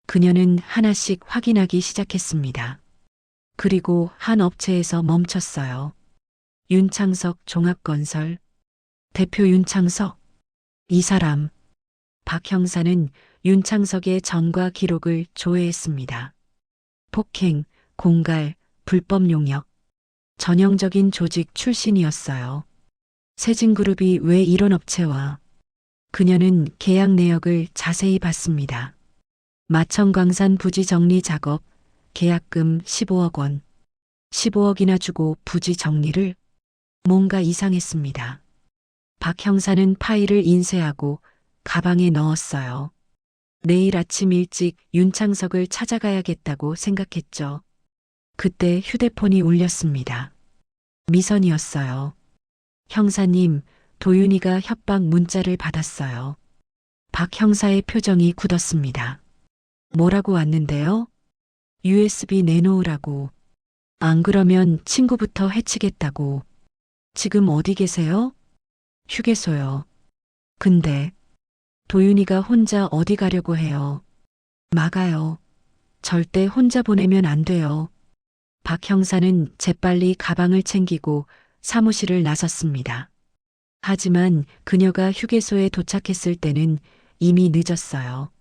A: 그녀는 하나씩 확인하기 시작했습니다. 그리고 한 업체에서 멈췄어요. 윤창석 종합건설. 대표 윤창석. 이 사람. 박 형사는 윤창석의 전과 기록을 조회했습니다. 폭행, 공갈, 불법 용역. 전형적인 조직 출신이었어요. 세진그룹이 왜 이런 업체와 그녀는 계약 내역을 자세히 봤습니다. 마천광산 부지 정리 작업, 계약금 15억 원. 15억이나 주고 부지 정리를? 뭔가 이상했습니다. 박 형사는 파일을 인쇄하고 가방에 넣었어요. 내일 아침 일찍 윤창석을 찾아가야겠다고 생각했죠. 그때 휴대폰이 울렸습니다. 미선이었어요. 형사님, 도윤이가 협박 문자를 받았어요. 박 형사의 표정이 굳었습니다. 뭐라고 왔는데요? USB 내놓으라고. 안 그러면 친구부터 해치겠다고. 지금 어디 계세요? 휴게소요. 근데 도윤이가 혼자 어디 가려고 해요. 막아요. 절대 혼자 보내면 안 돼요. 박 형사는 재빨리 가방을 챙기고 사무실을 나섰습니다. 하지만 그녀가 휴게소에 도착했을 때는 이미 늦었어요.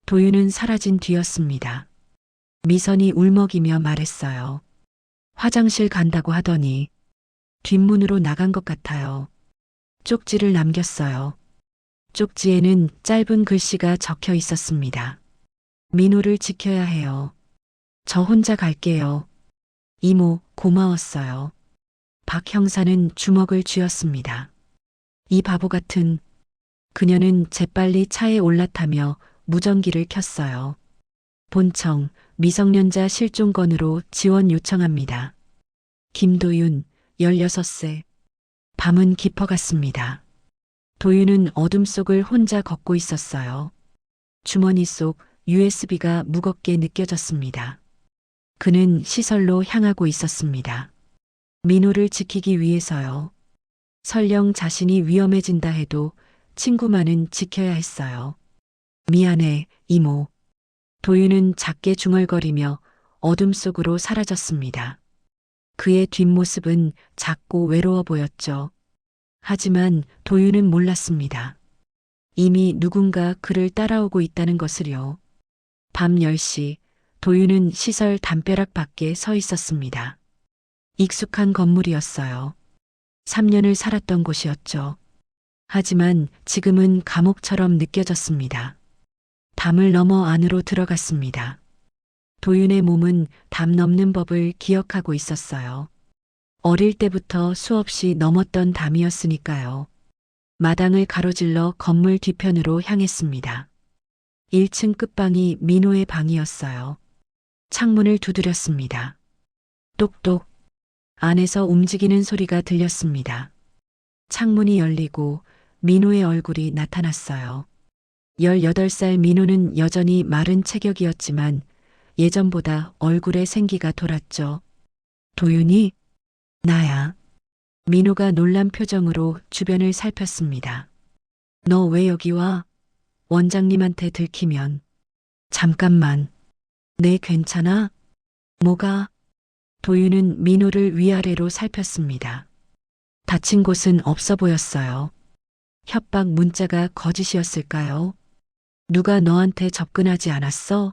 A: 도윤은 사라진 뒤였습니다. 미선이 울먹이며 말했어요. 화장실 간다고 하더니 뒷문으로 나간 것 같아요. 쪽지를 남겼어요. 쪽지에는 짧은 글씨가 적혀 있었습니다. 민호를 지켜야 해요. 저 혼자 갈게요. 이모, 고마웠어요. 박 형사는 주먹을 쥐었습니다. 이 바보 같은. 그녀는 재빨리 차에 올라타며 무전기를 켰어요. 본청, 미성년자 실종 건으로 지원 요청합니다. 김도윤, 16세. 밤은 깊어갔습니다. 도윤은 어둠 속을 혼자 걷고 있었어요. 주머니 속 USB가 무겁게 느껴졌습니다. 그는 시설로 향하고 있었습니다. 민호를 지키기 위해서요. 설령 자신이 위험해진다 해도 친구만은 지켜야 했어요. 미안해, 이모. 도윤은 작게 중얼거리며 어둠 속으로 사라졌습니다. 그의 뒷모습은 작고 외로워 보였죠. 하지만 도윤은 몰랐습니다. 이미 누군가 그를 따라오고 있다는 것을요. 밤 10시 도윤은 시설 담벼락 밖에 서 있었습니다. 익숙한 건물이었어요. 3년을 살았던 곳이었죠. 하지만 지금은 감옥처럼 느껴졌습니다. 담을 넘어 안으로 들어갔습니다. 도윤의 몸은 담 넘는 법을 기억하고 있었어요. 어릴 때부터 수없이 넘었던 담이었으니까요. 마당을 가로질러 건물 뒤편으로 향했습니다. 1층 끝방이 민호의 방이었어요. 창문을 두드렸습니다. 똑똑. 안에서 움직이는 소리가 들렸습니다. 창문이 열리고 민호의 얼굴이 나타났어요. 18살 민호는 여전히 마른 체격이었지만 예전보다 얼굴에 생기가 돌았죠. 도윤이? 나야. 민호가 놀란 표정으로 주변을 살폈습니다. 너 왜 여기 와? 원장님한테 들키면. 잠깐만. 내 괜찮아? 뭐가? 도윤은 민호를 위아래로 살폈습니다. 다친 곳은 없어 보였어요. 협박 문자가 거짓이었을까요? 누가 너한테 접근하지 않았어?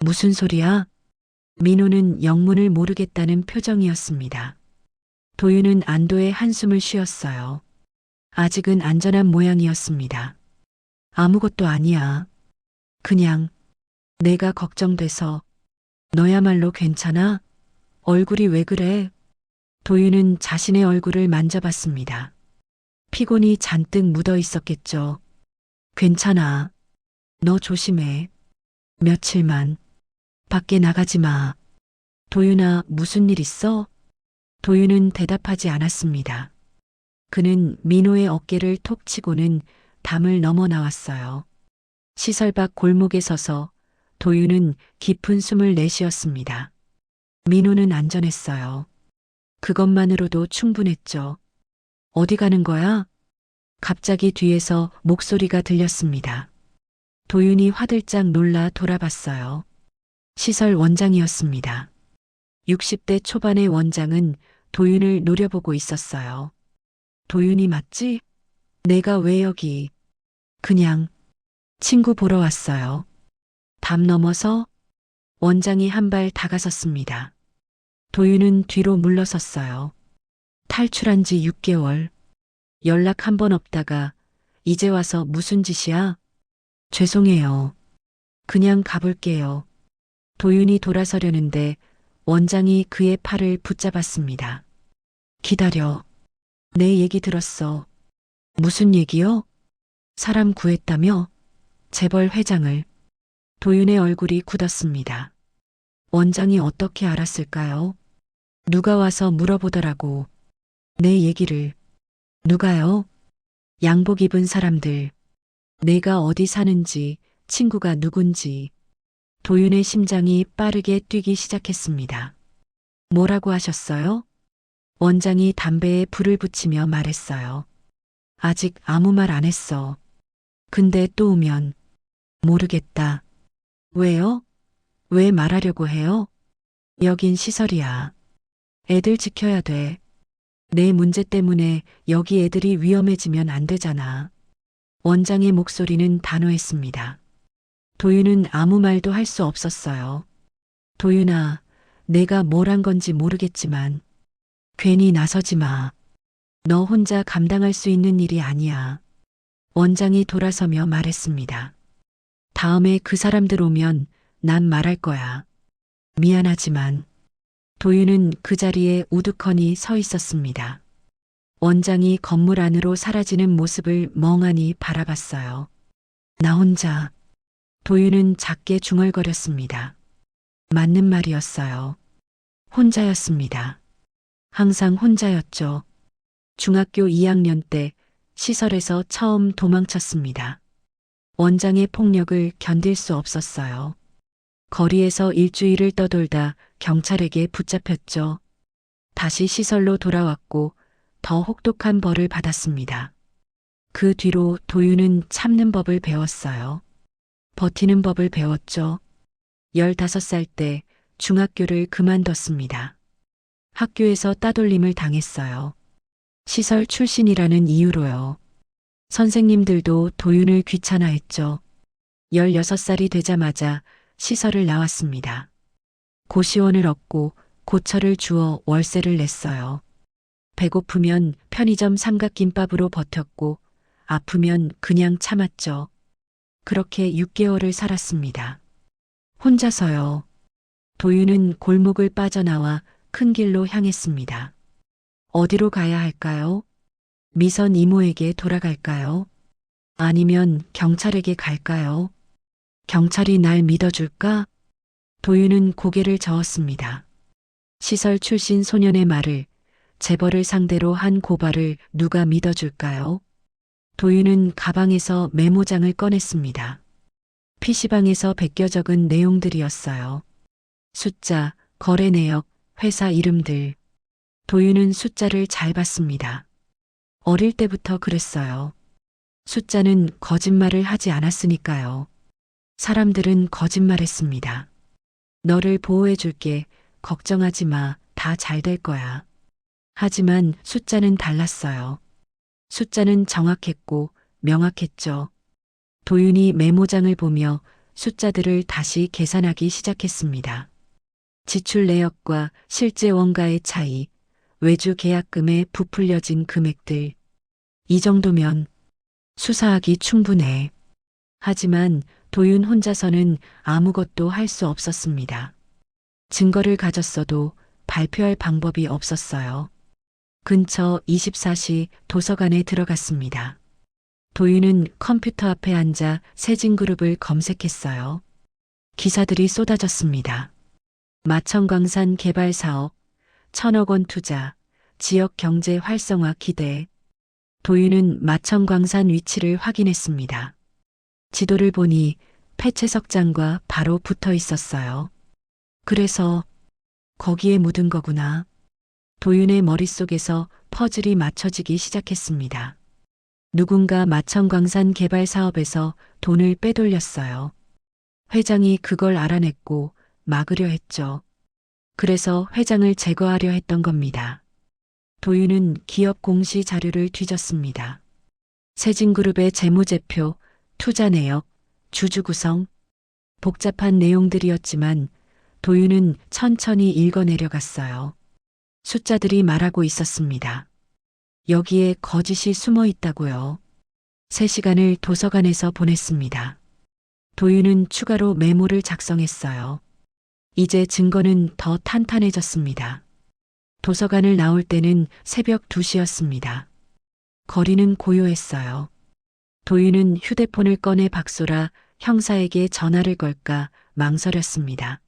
A: 무슨 소리야? 민호는 영문을 모르겠다는 표정이었습니다. 도윤은 안도의 한숨을 쉬었어요. 아직은 안전한 모양이었습니다. 아무것도 아니야. 그냥 내가 걱정돼서. 너야말로 괜찮아? 얼굴이 왜 그래? 도윤은 자신의 얼굴을 만져봤습니다. 피곤이 잔뜩 묻어 있었겠죠. 괜찮아. 너 조심해. 며칠만. 밖에 나가지 마. 도윤아, 무슨 일 있어? 도윤은 대답하지 않았습니다. 그는 민호의 어깨를 톡 치고는 담을 넘어 나왔어요. 시설 밖 골목에 서서 도윤은 깊은 숨을 내쉬었습니다. 민호는 안전했어요. 그것만으로도 충분했죠. 어디 가는 거야? 갑자기 뒤에서 목소리가 들렸습니다. 도윤이 화들짝 놀라 돌아봤어요. 시설 원장이었습니다. 60대 초반의 원장은 도윤을 노려보고 있었어요. 도윤이 맞지? 내가 왜 여기? 그냥 친구 보러 왔어요. 담 넘어서 원장이 한 발 다가섰습니다. 도윤은 뒤로 물러섰어요. 탈출한 지 6개월. 연락 한 번 없다가 이제 와서 무슨 짓이야? 죄송해요. 그냥 가볼게요. 도윤이 돌아서려는데 원장이 그의 팔을 붙잡았습니다. 기다려. 내 얘기 들었어. 무슨 얘기요? 사람 구했다며? 재벌 회장을. 도윤의 얼굴이 굳었습니다. 원장이 어떻게 알았을까요? 누가 와서 물어보더라고. 내 얘기를. 누가요? 양복 입은 사람들. 내가 어디 사는지, 친구가 누군지. 도윤의 심장이 빠르게 뛰기 시작했습니다. 뭐라고 하셨어요? 원장이 담배에 불을 붙이며 말했어요. 아직 아무 말 안 했어. 근데 또 오면. 모르겠다. 왜요? 왜 말하려고 해요? 여긴 시설이야. 애들 지켜야 돼. 내 문제 때문에 여기 애들이 위험해지면 안 되잖아. 원장의 목소리는 단호했습니다. 도윤은 아무 말도 할 수 없었어요. 도윤아, 내가 뭘 한 건지 모르겠지만 괜히 나서지 마. 너 혼자 감당할 수 있는 일이 아니야. 원장이 돌아서며 말했습니다. 다음에 그 사람들 오면 난 말할 거야. 미안하지만. 도윤은 그 자리에 우두커니 서 있었습니다. 원장이 건물 안으로 사라지는 모습을 멍하니 바라봤어요. 나 혼자. 도윤은 작게 중얼거렸습니다. 맞는 말이었어요. 혼자였습니다. 항상 혼자였죠. 중학교 2학년 때 시설에서 처음 도망쳤습니다. 원장의 폭력을 견딜 수 없었어요. 거리에서 일주일을 떠돌다 경찰에게 붙잡혔죠. 다시 시설로 돌아왔고 더 혹독한 벌을 받았습니다. 그 뒤로 도윤은 참는 법을 배웠어요. 버티는 법을 배웠죠. 15살 때 중학교를 그만뒀습니다. 학교에서 따돌림을 당했어요. 시설 출신이라는 이유로요. 선생님들도 도윤을 귀찮아했죠. 16살이 되자마자 시설을 나왔습니다. 고시원을 얻고 고철을 주어 월세를 냈어요. 배고프면 편의점 삼각김밥으로 버텼고 아프면 그냥 참았죠. 그렇게 6개월을 살았습니다. 혼자서요. 도윤은 골목을 빠져나와 큰 길로 향했습니다. 어디로 가야 할까요? 미선 이모에게 돌아갈까요? 아니면 경찰에게 갈까요? 경찰이 날 믿어줄까? 도윤은 고개를 저었습니다. 시설 출신 소년의 말을, 재벌을 상대로 한 고발을 누가 믿어줄까요? 도윤은 가방에서 메모장을 꺼냈습니다. PC방에서 베껴 적은 내용들이었어요. 숫자, 거래 내역, 회사 이름들. 도윤은 숫자를 잘 봤습니다. 어릴 때부터 그랬어요. 숫자는 거짓말을 하지 않았으니까요. 사람들은 거짓말했습니다. 너를 보호해줄게. 걱정하지 마. 다 잘 될 거야. 하지만 숫자는 달랐어요. 숫자는 정확했고 명확했죠. 도윤이 메모장을 보며 숫자들을 다시 계산하기 시작했습니다. 지출 내역과 실제 원가의 차이, 외주 계약금에 부풀려진 금액들. 이 정도면 수사하기 충분해. 하지만 도윤 혼자서는 아무것도 할 수 없었습니다. 증거를 가졌어도 발표할 방법이 없었어요. 근처 24시 도서관에 들어갔습니다. 도윤은 컴퓨터 앞에 앉아 세진그룹을 검색했어요. 기사들이 쏟아졌습니다. 마천광산 개발 사업, 1,000억 원 투자, 지역 경제 활성화 기대. 도윤은 마천광산 위치를 확인했습니다. 지도를 보니 폐채석장과 바로 붙어 있었어요. 그래서 거기에 묻은 거구나. 도윤의 머릿속에서 퍼즐이 맞춰지기 시작했습니다. 누군가 마천광산 개발 사업에서 돈을 빼돌렸어요. 회장이 그걸 알아냈고 막으려 했죠. 그래서 회장을 제거하려 했던 겁니다. 도윤은 기업 공시 자료를 뒤졌습니다. 세진그룹의 재무제표, 투자 내역, 주주 구성, 복잡한 내용들이었지만 도윤은 천천히 읽어내려갔어요. 숫자들이 말하고 있었습니다. 여기에 거짓이 숨어 있다고요. 3시간을 도서관에서 보냈습니다. 도윤은 추가로 메모를 작성했어요. 이제 증거는 더 탄탄해졌습니다. 도서관을 나올 때는 새벽 2시였습니다. 거리는 고요했어요. 도윤은 휴대폰을 꺼내 박소라 형사에게 전화를 걸까 망설였습니다.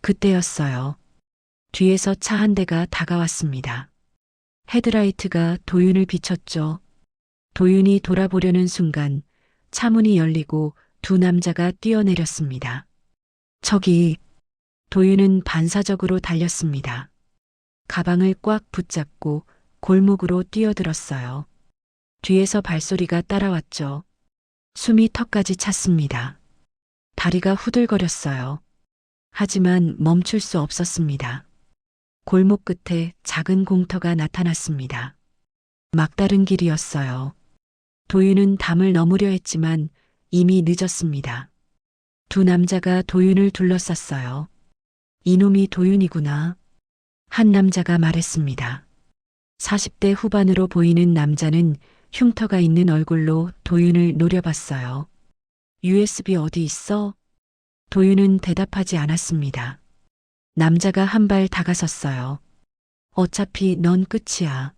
A: 그때였어요. 뒤에서 차 한 대가 다가왔습니다. 헤드라이트가 도윤을 비췄죠. 도윤이 돌아보려는 순간 차 문이 열리고 두 남자가 뛰어내렸습니다. 저기, 도윤은 반사적으로 달렸습니다. 가방을 꽉 붙잡고 골목으로 뛰어들었어요. 뒤에서 발소리가 따라왔죠. 숨이 턱까지 찼습니다. 다리가 후들거렸어요. 하지만 멈출 수 없었습니다. 골목 끝에 작은 공터가 나타났습니다. 막다른 길이었어요. 도윤은 담을 넘으려 했지만 이미 늦었습니다. 두 남자가 도윤을 둘러쌌어요. 이놈이 도윤이구나. 한 남자가 말했습니다. 40대 후반으로 보이는 남자는 흉터가 있는 얼굴로 도윤을 노려봤어요. USB 어디 있어? 도윤은 대답하지 않았습니다. 남자가 한 발 다가섰어요. 어차피 넌 끝이야.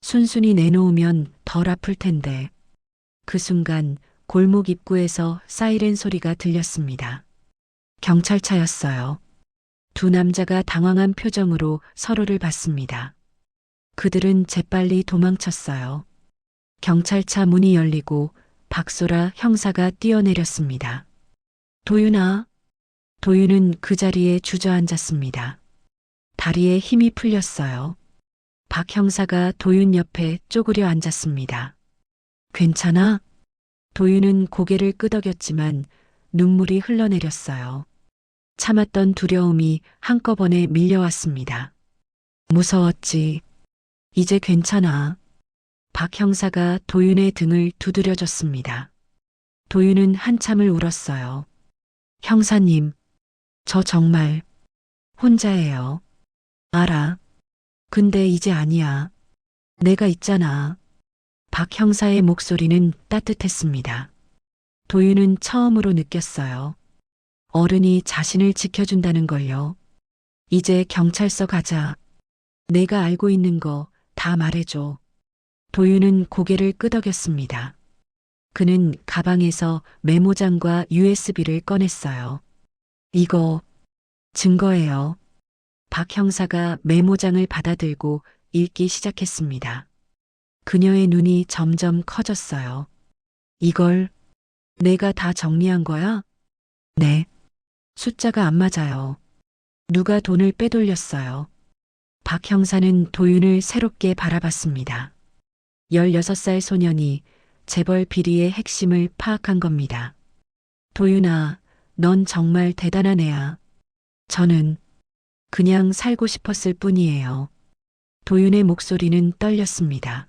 A: 순순히 내놓으면 덜 아플 텐데. 그 순간 골목 입구에서 사이렌 소리가 들렸습니다. 경찰차였어요. 두 남자가 당황한 표정으로 서로를 봤습니다. 그들은 재빨리 도망쳤어요. 경찰차 문이 열리고 박소라 형사가 뛰어내렸습니다. 도윤아. 도윤은 그 자리에 주저앉았습니다. 다리에 힘이 풀렸어요. 박 형사가 도윤 옆에 쪼그려 앉았습니다. 괜찮아? 도윤은 고개를 끄덕였지만 눈물이 흘러내렸어요. 참았던 두려움이 한꺼번에 밀려왔습니다. 무서웠지. 이제 괜찮아. 박 형사가 도윤의 등을 두드려줬습니다. 도윤은 한참을 울었어요. 형사님, 저 정말 혼자예요. 알아. 근데 이제 아니야. 내가 있잖아. 박 형사의 목소리는 따뜻했습니다. 도윤은 처음으로 느꼈어요. 어른이 자신을 지켜준다는 걸요. 이제 경찰서 가자. 내가 알고 있는 거 다 말해줘. 도윤은 고개를 끄덕였습니다. 그는 가방에서 메모장과 USB를 꺼냈어요. 이거 증거예요. 박 형사가 메모장을 받아들고 읽기 시작했습니다. 그녀의 눈이 점점 커졌어요. 이걸 내가 다 정리한 거야? 네. 숫자가 안 맞아요. 누가 돈을 빼돌렸어요. 박 형사는 도윤을 새롭게 바라봤습니다. 16살 소년이 재벌 비리의 핵심을 파악한 겁니다. 도윤아, 넌 정말 대단한 애야. 저는 그냥 살고 싶었을 뿐이에요. 도윤의 목소리는 떨렸습니다.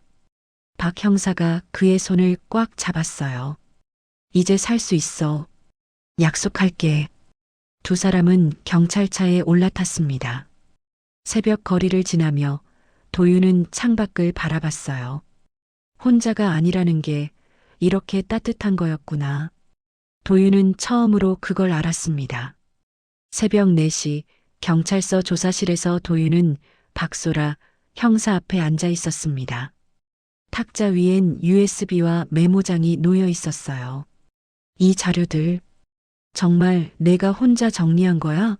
A: 박 형사가 그의 손을 꽉 잡았어요. 이제 살 수 있어. 약속할게. 두 사람은 경찰차에 올라탔습니다. 새벽 거리를 지나며 도윤은 창밖을 바라봤어요. 혼자가 아니라는 게 이렇게 따뜻한 거였구나. 도윤은 처음으로 그걸 알았습니다. 새벽 4시 경찰서 조사실에서 도윤은 박소라 형사 앞에 앉아 있었습니다. 탁자 위엔 USB와 메모장이 놓여 있었어요. 이 자료들 정말 내가 혼자 정리한 거야?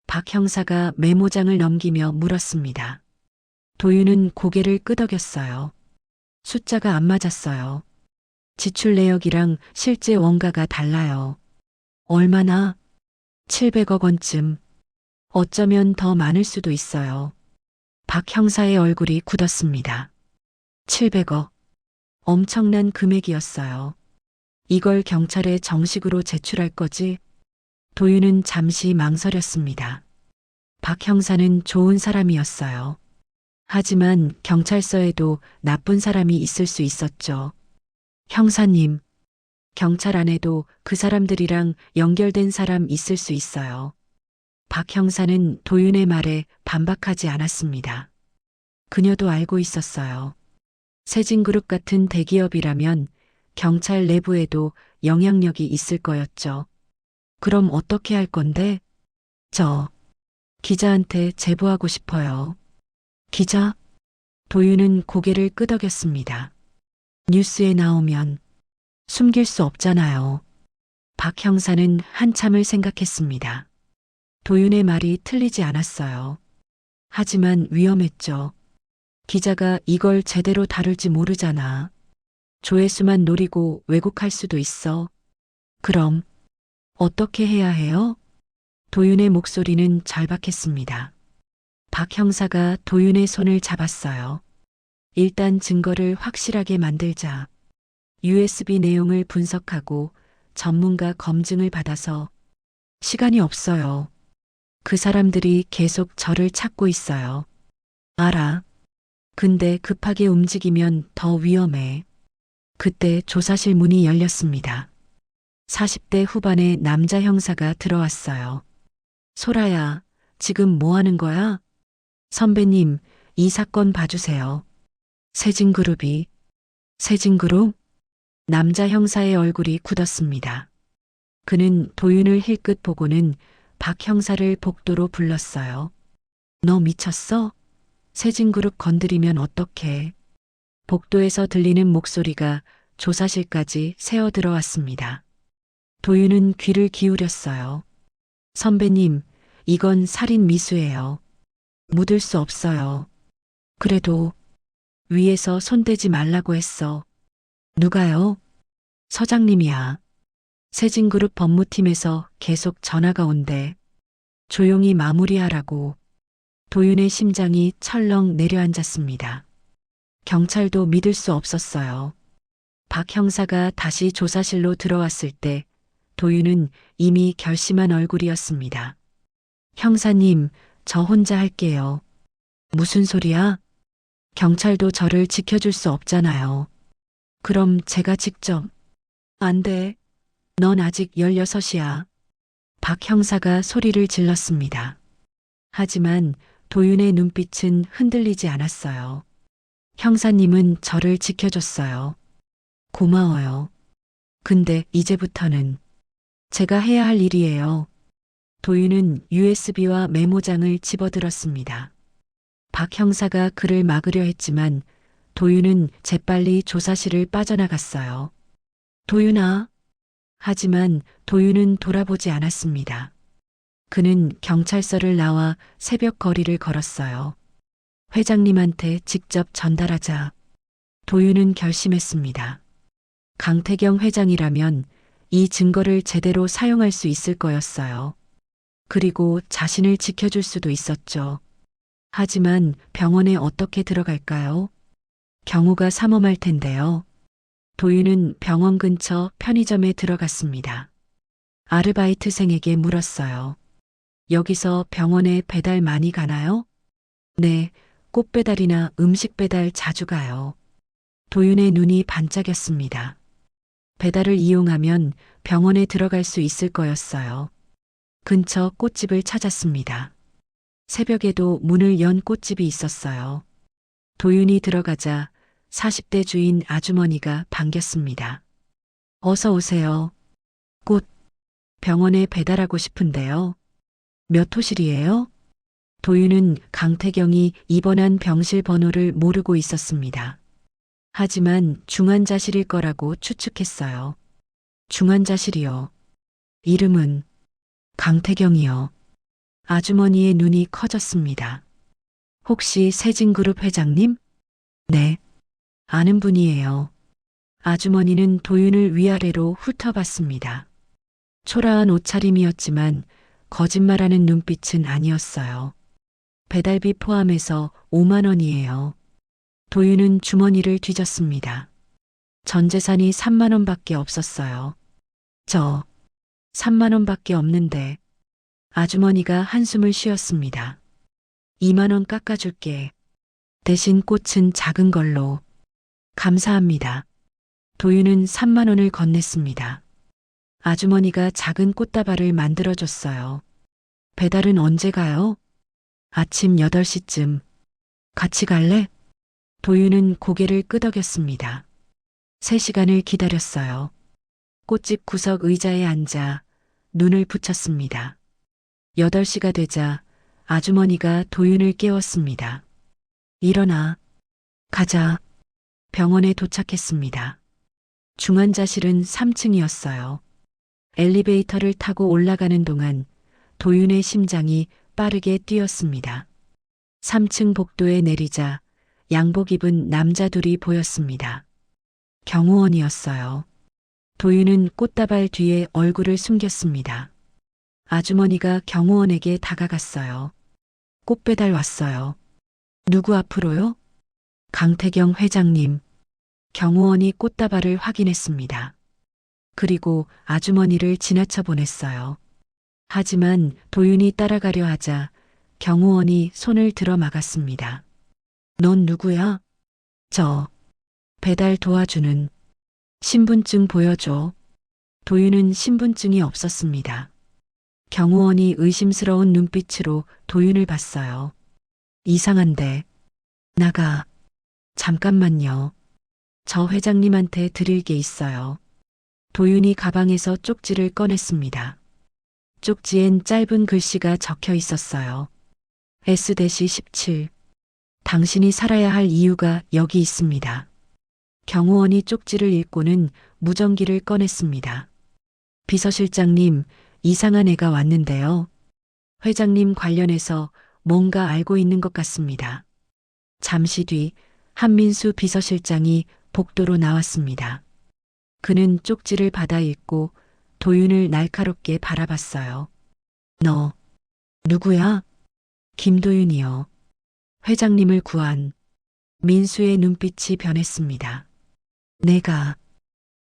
A: 박 형사가 메모장을 넘기며 물었습니다. 도윤은 고개를 끄덕였어요. 숫자가 안 맞았어요. 지출 내역이랑 실제 원가가 달라요. 얼마나? 700억 원쯤. 어쩌면 더 많을 수도 있어요. 박 형사의 얼굴이 굳었습니다. 700억. 엄청난 금액이었어요. 이걸 경찰에 정식으로 제출할 거지? 도윤은 잠시 망설였습니다. 박 형사는 좋은 사람이었어요. 하지만 경찰서에도 나쁜 사람이 있을 수 있었죠. 형사님, 경찰 안에도 그 사람들이랑 연결된 사람 있을 수 있어요. 박 형사는 도윤의 말에 반박하지 않았습니다. 그녀도 알고 있었어요. 세진그룹 같은 대기업이라면 경찰 내부에도 영향력이 있을 거였죠. 그럼 어떻게 할 건데? 저 기자한테 제보하고 싶어요. 기자? 도윤은 고개를 끄덕였습니다. 뉴스에 나오면 숨길 수 없잖아요. 박 형사는 한참을 생각했습니다. 도윤의 말이 틀리지 않았어요. 하지만 위험했죠. 기자가 이걸 제대로 다룰지 모르잖아. 조회수만 노리고 왜곡할 수도 있어. 그럼 어떻게 해야 해요? 도윤의 목소리는 절박했습니다. 박 형사가 도윤의 손을 잡았어요. 일단 증거를 확실하게 만들자. USB 내용을 분석하고 전문가 검증을 받아서 시간이 없어요. 그 사람들이 계속 저를 찾고 있어요. 알아. 근데 급하게 움직이면 더 위험해. 그때 조사실 문이 열렸습니다. 40대 후반의 남자 형사가 들어왔어요. 소라야, 지금 뭐 하는 거야? 선배님, 이 사건 봐주세요. 세진그룹이. 세진그룹? 남자 형사의 얼굴이 굳었습니다. 그는 도윤을 힐끗 보고는 박 형사를 복도로 불렀어요. 너 미쳤어? 세진그룹 건드리면 어떡해? 복도에서 들리는 목소리가 조사실까지 새어 들어왔습니다. 도윤은 귀를 기울였어요. 선배님, 이건 살인 미수예요. 묻을 수 없어요. 그래도 위에서 손대지 말라고 했어. 누가요? 서장님이야. 세진그룹 법무팀에서 계속 전화가 온대. 조용히 마무리하라고. 도윤의 심장이 철렁 내려앉았습니다. 경찰도 믿을 수 없었어요. 박 형사가 다시 조사실로 들어왔을 때 도윤은 이미 결심한 얼굴이었습니다. 형사님, 저 혼자 할게요. 무슨 소리야? 경찰도 저를 지켜줄 수 없잖아요. 그럼 제가 직접. 안 돼. 넌 아직 16이야. 박 형사가 소리를 질렀습니다. 하지만 도윤의 눈빛은 흔들리지 않았어요. 형사님은 저를 지켜줬어요. 고마워요. 근데 이제부터는 제가 해야 할 일이에요. 도윤은 USB와 메모장을 집어들었습니다. 박 형사가 그를 막으려 했지만 도윤은 재빨리 조사실을 빠져나갔어요. 도윤아. 하지만 도윤은 돌아보지 않았습니다. 그는 경찰서를 나와 새벽 거리를 걸었어요. 회장님한테 직접 전달하자. 도윤은 결심했습니다. 강태경 회장이라면 이 증거를 제대로 사용할 수 있을 거였어요. 그리고 자신을 지켜줄 수도 있었죠. 하지만 병원에 어떻게 들어갈까요? 경호가 삼엄할 텐데요. 도윤은 병원 근처 편의점에 들어갔습니다. 아르바이트생에게 물었어요. 여기서 병원에 배달 많이 가나요? 네, 꽃 배달이나 음식 배달 자주 가요. 도윤의 눈이 반짝였습니다. 배달을 이용하면 병원에 들어갈 수 있을 거였어요. 근처 꽃집을 찾았습니다. 새벽에도 문을 연 꽃집이 있었어요. 도윤이 들어가자 40대 주인 아주머니가 반겼습니다. 어서 오세요. 꽃, 병원에 배달하고 싶은데요. 몇 호실이에요? 도윤은 강태경이 입원한 병실 번호를 모르고 있었습니다. 하지만 중환자실일 거라고 추측했어요. 중환자실이요. 이름은 강태경이요. 아주머니의 눈이 커졌습니다. 혹시 세진그룹 회장님? 네. 아는 분이에요. 아주머니는 도윤을 위아래로 훑어봤습니다. 초라한 옷차림이었지만 거짓말하는 눈빛은 아니었어요. 배달비 포함해서 5만 원이에요. 도윤은 주머니를 뒤졌습니다. 전 재산이 3만 원밖에 없었어요. 저 3만 원밖에 없는데. 아주머니가 한숨을 쉬었습니다. 2만 원 깎아줄게. 대신 꽃은 작은 걸로. 감사합니다. 도윤은 3만 원을 건넸습니다. 아주머니가 작은 꽃다발을 만들어줬어요. 배달은 언제 가요? 아침 8시쯤. 같이 갈래? 도윤은 고개를 끄덕였습니다. 3시간을 기다렸어요. 꽃집 구석 의자에 앉아 눈을 붙였습니다. 8시가 되자 아주머니가 도윤을 깨웠습니다. 일어나. 가자. 병원에 도착했습니다. 중환자실은 3층이었어요. 엘리베이터를 타고 올라가는 동안 도윤의 심장이 빠르게 뛰었습니다. 3층 복도에 내리자 양복 입은 남자 둘이 보였습니다. 경호원이었어요. 도윤은 꽃다발 뒤에 얼굴을 숨겼습니다. 아주머니가 경호원에게 다가갔어요. 꽃 배달 왔어요. 누구 앞으로요? 강태경 회장님. 경호원이 꽃다발을 확인했습니다. 그리고 아주머니를 지나쳐 보냈어요. 하지만 도윤이 따라가려 하자 경호원이 손을 들어 막았습니다. 넌 누구야? 저 배달 도와주는. 신분증 보여줘. 도윤은 신분증이 없었습니다. 경호원이 의심스러운 눈빛으로 도윤을 봤어요. 이상한데. 나가. 잠깐만요. 저 회장님한테 드릴 게 있어요. 도윤이 가방에서 쪽지를 꺼냈습니다. 쪽지엔 짧은 글씨가 적혀 있었어요. S-17. 당신이 살아야 할 이유가 여기 있습니다. 경호원이 쪽지를 읽고는 무전기를 꺼냈습니다. 비서실장님, 이상한 애가 왔는데요. 회장님 관련해서 뭔가 알고 있는 것 같습니다. 잠시 뒤 한민수 비서실장이 복도로 나왔습니다. 그는 쪽지를 받아 읽고 도윤을 날카롭게 바라봤어요. 너 누구야? 김도윤이요. 회장님을 구한. 민수의 눈빛이 변했습니다. 내가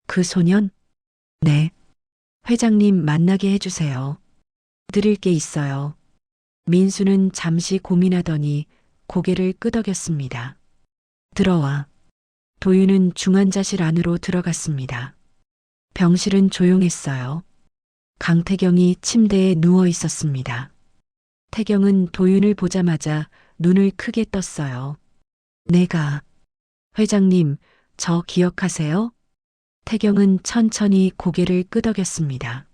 A: 그 소년? 네. 회장님 만나게 해주세요. 드릴 게 있어요. 민수는 잠시 고민하더니 고개를 끄덕였습니다. 들어와. 도윤은 중환자실 안으로 들어갔습니다. 병실은 조용했어요. 강태경이 침대에 누워 있었습니다. 태경은 도윤을 보자마자 눈을 크게 떴어요. 내가. 회장님, 저 기억하세요? 태경은 천천히 고개를 끄덕였습니다.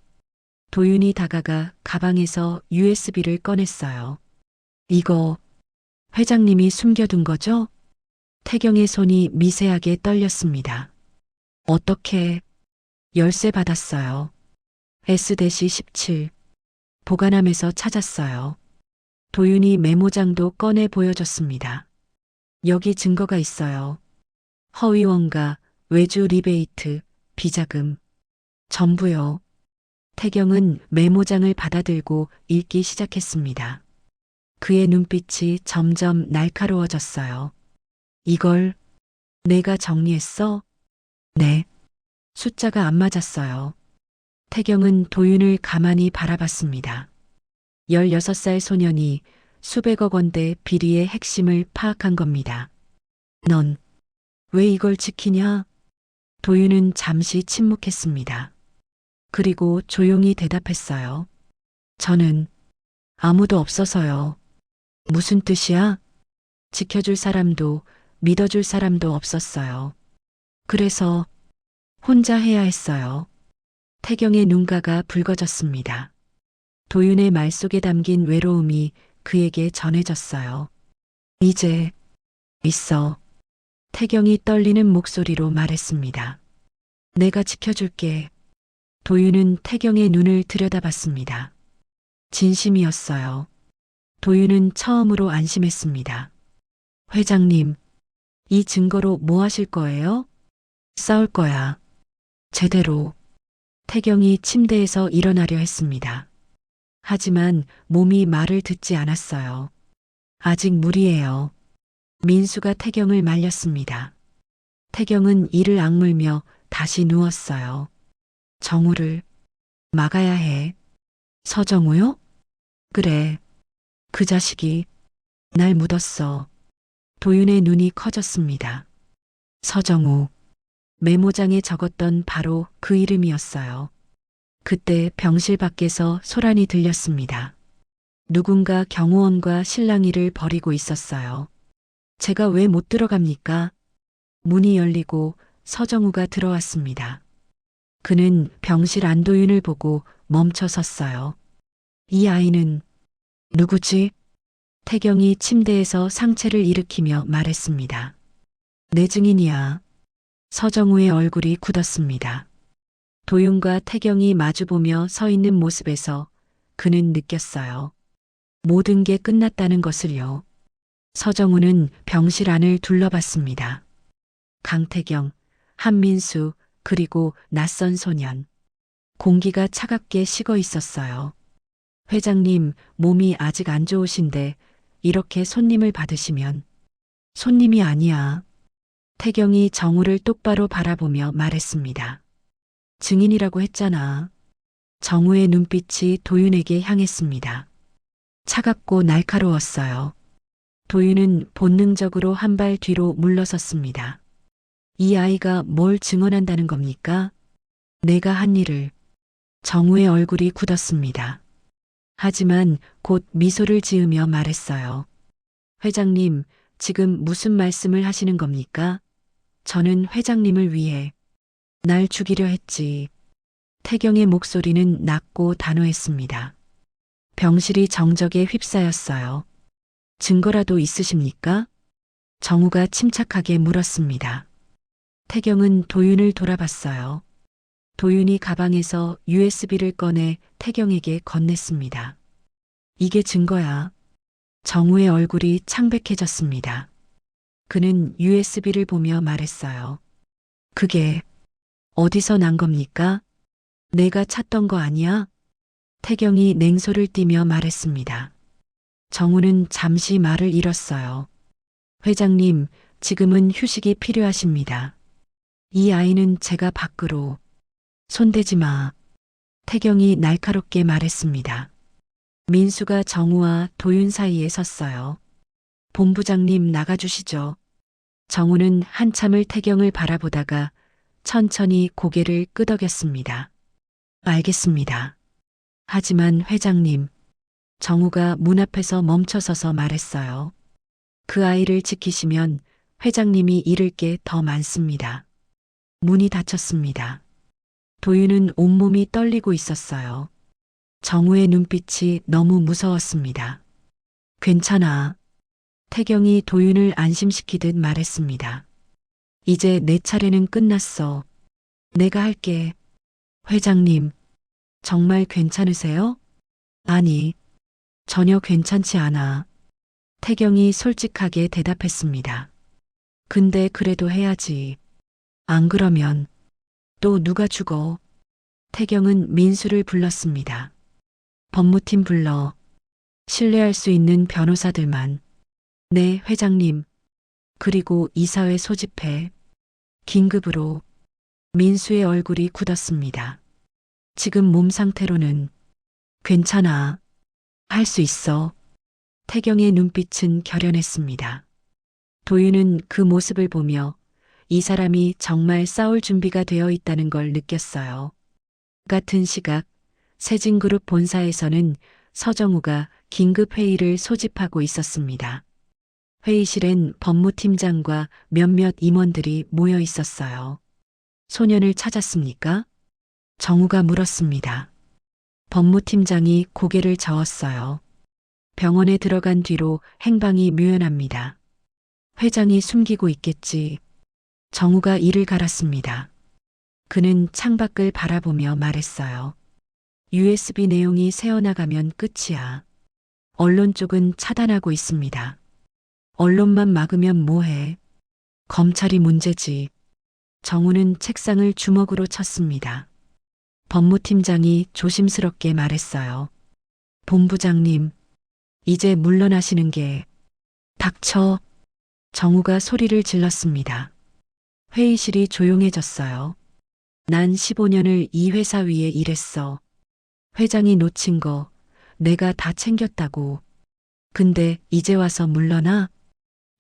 A: 도윤이 다가가 가방에서 USB를 꺼냈어요. 이거 회장님이 숨겨둔 거죠? 태경의 손이 미세하게 떨렸습니다. 어떻게? 열쇠 받았어요. S-17 보관함에서 찾았어요. 도윤이 메모장도 꺼내 보여줬습니다. 여기 증거가 있어요. 허위원가, 외주 리베이트, 비자금. 전부요. 태경은 메모장을 받아들고 읽기 시작했습니다. 그의 눈빛이 점점 날카로워졌어요. 이걸 내가 정리했어? 네. 숫자가 안 맞았어요. 태경은 도윤을 가만히 바라봤습니다. 16살 소년이 수백억 원대 비리의 핵심을 파악한 겁니다. 넌 왜 이걸 지키냐? 도윤은 잠시 침묵했습니다. 그리고 조용히 대답했어요. 저는 아무도 없어서요. 무슨 뜻이야? 지켜줄 사람도 믿어줄 사람도 없었어요. 그래서 혼자 해야 했어요. 태경의 눈가가 붉어졌습니다. 도윤의 말 속에 담긴 외로움이 그에게 전해졌어요. 이제 있어. 태경이 떨리는 목소리로 말했습니다. 내가 지켜줄게. 도윤은 태경의 눈을 들여다봤습니다. 진심이었어요. 도윤은 처음으로 안심했습니다. 회장님, 이 증거로 뭐 하실 거예요? 싸울 거야. 제대로. 태경이 침대에서 일어나려 했습니다. 하지만 몸이 말을 듣지 않았어요. 아직 무리예요. 민수가 태경을 말렸습니다. 태경은 이를 악물며 다시 누웠어요. 정우를 막아야 해. 서정우요? 그래. 그 자식이 날 묻었어. 도윤의 눈이 커졌습니다. 서정우. 메모장에 적었던 바로 그 이름이었어요. 그때 병실 밖에서 소란이 들렸습니다. 누군가 경호원과 실랑이를 벌이고 있었어요. 제가 왜 못 들어갑니까? 문이 열리고 서정우가 들어왔습니다. 그는 병실 안도윤을 보고 멈춰 섰어요. 이 아이는 누구지? 태경이 침대에서 상체를 일으키며 말했습니다. 내 증인이야. 서정우의 얼굴이 굳었습니다. 도윤과 태경이 마주보며 서 있는 모습에서 그는 느꼈어요. 모든 게 끝났다는 것을요. 서정우는 병실 안을 둘러봤습니다. 강태경, 한민수, 그리고 낯선 소년. 공기가 차갑게 식어 있었어요. 회장님, 몸이 아직 안 좋으신데 이렇게 손님을 받으시면. 손님이 아니야. 태경이 정우를 똑바로 바라보며 말했습니다. 증인이라고 했잖아. 정우의 눈빛이 도윤에게 향했습니다. 차갑고 날카로웠어요. 도윤은 본능적으로 한 발 뒤로 물러섰습니다. 이 아이가 뭘 증언한다는 겁니까? 내가 한 일을. 정우의 얼굴이 굳었습니다. 하지만 곧 미소를 지으며 말했어요. 회장님, 지금 무슨 말씀을 하시는 겁니까? 저는 회장님을 위해 날 죽이려 했지. 태경의 목소리는 낮고 단호했습니다. 병실이 정적에 휩싸였어요. 증거라도 있으십니까? 정우가 침착하게 물었습니다. 태경은 도윤을 돌아봤어요. 도윤이 가방에서 USB를 꺼내 태경에게 건넸습니다. 이게 증거야. 정우의 얼굴이 창백해졌습니다. 그는 USB를 보며 말했어요. 그게 어디서 난 겁니까? 내가 찾던 거 아니야? 태경이 냉소를 띠며 말했습니다. 정우는 잠시 말을 잃었어요. 회장님, 지금은 휴식이 필요하십니다. 이 아이는 제가 밖으로. 손대지 마. 태경이 날카롭게 말했습니다. 민수가 정우와 도윤 사이에 섰어요. 본부장님 나가주시죠. 정우는 한참을 태경을 바라보다가 천천히 고개를 끄덕였습니다. 알겠습니다. 하지만 회장님, 정우가 문 앞에서 멈춰서서 말했어요. 그 아이를 지키시면 회장님이 잃을 게 더 많습니다. 문이 닫혔습니다. 도윤은 온몸이 떨리고 있었어요. 정우의 눈빛이 너무 무서웠습니다. 괜찮아. 태경이 도윤을 안심시키듯 말했습니다. 이제 내 차례는 끝났어. 내가 할게. 회장님, 정말 괜찮으세요? 아니, 전혀 괜찮지 않아. 태경이 솔직하게 대답했습니다. 근데 그래도 해야지. 안 그러면 또 누가 죽어? 태경은 민수를 불렀습니다. 법무팀 불러. 신뢰할 수 있는 변호사들만. 네, 회장님. 그리고 이사회 소집해. 긴급으로. 민수의 얼굴이 굳었습니다. 지금 몸 상태로는 괜찮아. 할 수 있어. 태경의 눈빛은 결연했습니다. 도윤은 그 모습을 보며 이 사람이 정말 싸울 준비가 되어 있다는 걸 느꼈어요. 같은 시각 세진그룹 본사에서는 서정우가 긴급회의를 소집하고 있었습니다. 회의실엔 법무팀장과 몇몇 임원들이 모여 있었어요. 소년을 찾았습니까? 정우가 물었습니다. 법무팀장이 고개를 저었어요. 병원에 들어간 뒤로 행방이 묘연합니다. 회장이 숨기고 있겠지. 정우가 이를 갈았습니다. 그는 창밖을 바라보며 말했어요. USB 내용이 새어나가면 끝이야. 언론 쪽은 차단하고 있습니다. 언론만 막으면 뭐해? 검찰이 문제지. 정우는 책상을 주먹으로 쳤습니다. 법무팀장이 조심스럽게 말했어요. 본부장님, 이제 물러나시는 게. 닥쳐. 정우가 소리를 질렀습니다. 회의실이 조용해졌어요. 난 15년을 이 회사 위에 일했어. 회장이 놓친 거 내가 다 챙겼다고. 근데 이제 와서 물러나?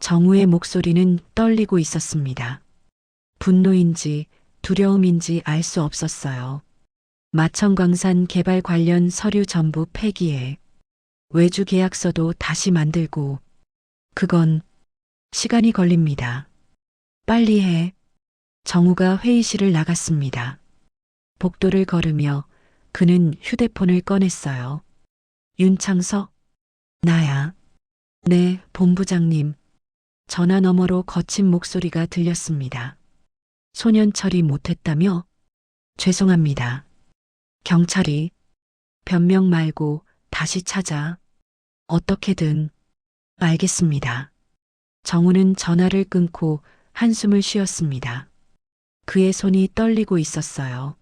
A: 정우의 목소리는 떨리고 있었습니다. 분노인지 두려움인지 알 수 없었어요. 마천광산 개발 관련 서류 전부 폐기해. 외주 계약서도 다시 만들고. 그건 시간이 걸립니다. 빨리 해. 정우가 회의실을 나갔습니다. 복도를 걸으며 그는 휴대폰을 꺼냈어요. 윤창석? 나야. 네, 본부장님. 전화 너머로 거친 목소리가 들렸습니다. 소년 처리 못했다며? 죄송합니다. 경찰이 변명 말고 다시 찾아. 어떻게든. 알겠습니다. 정우는 전화를 끊고 한숨을 쉬었습니다. 그의 손이 떨리고 있었어요.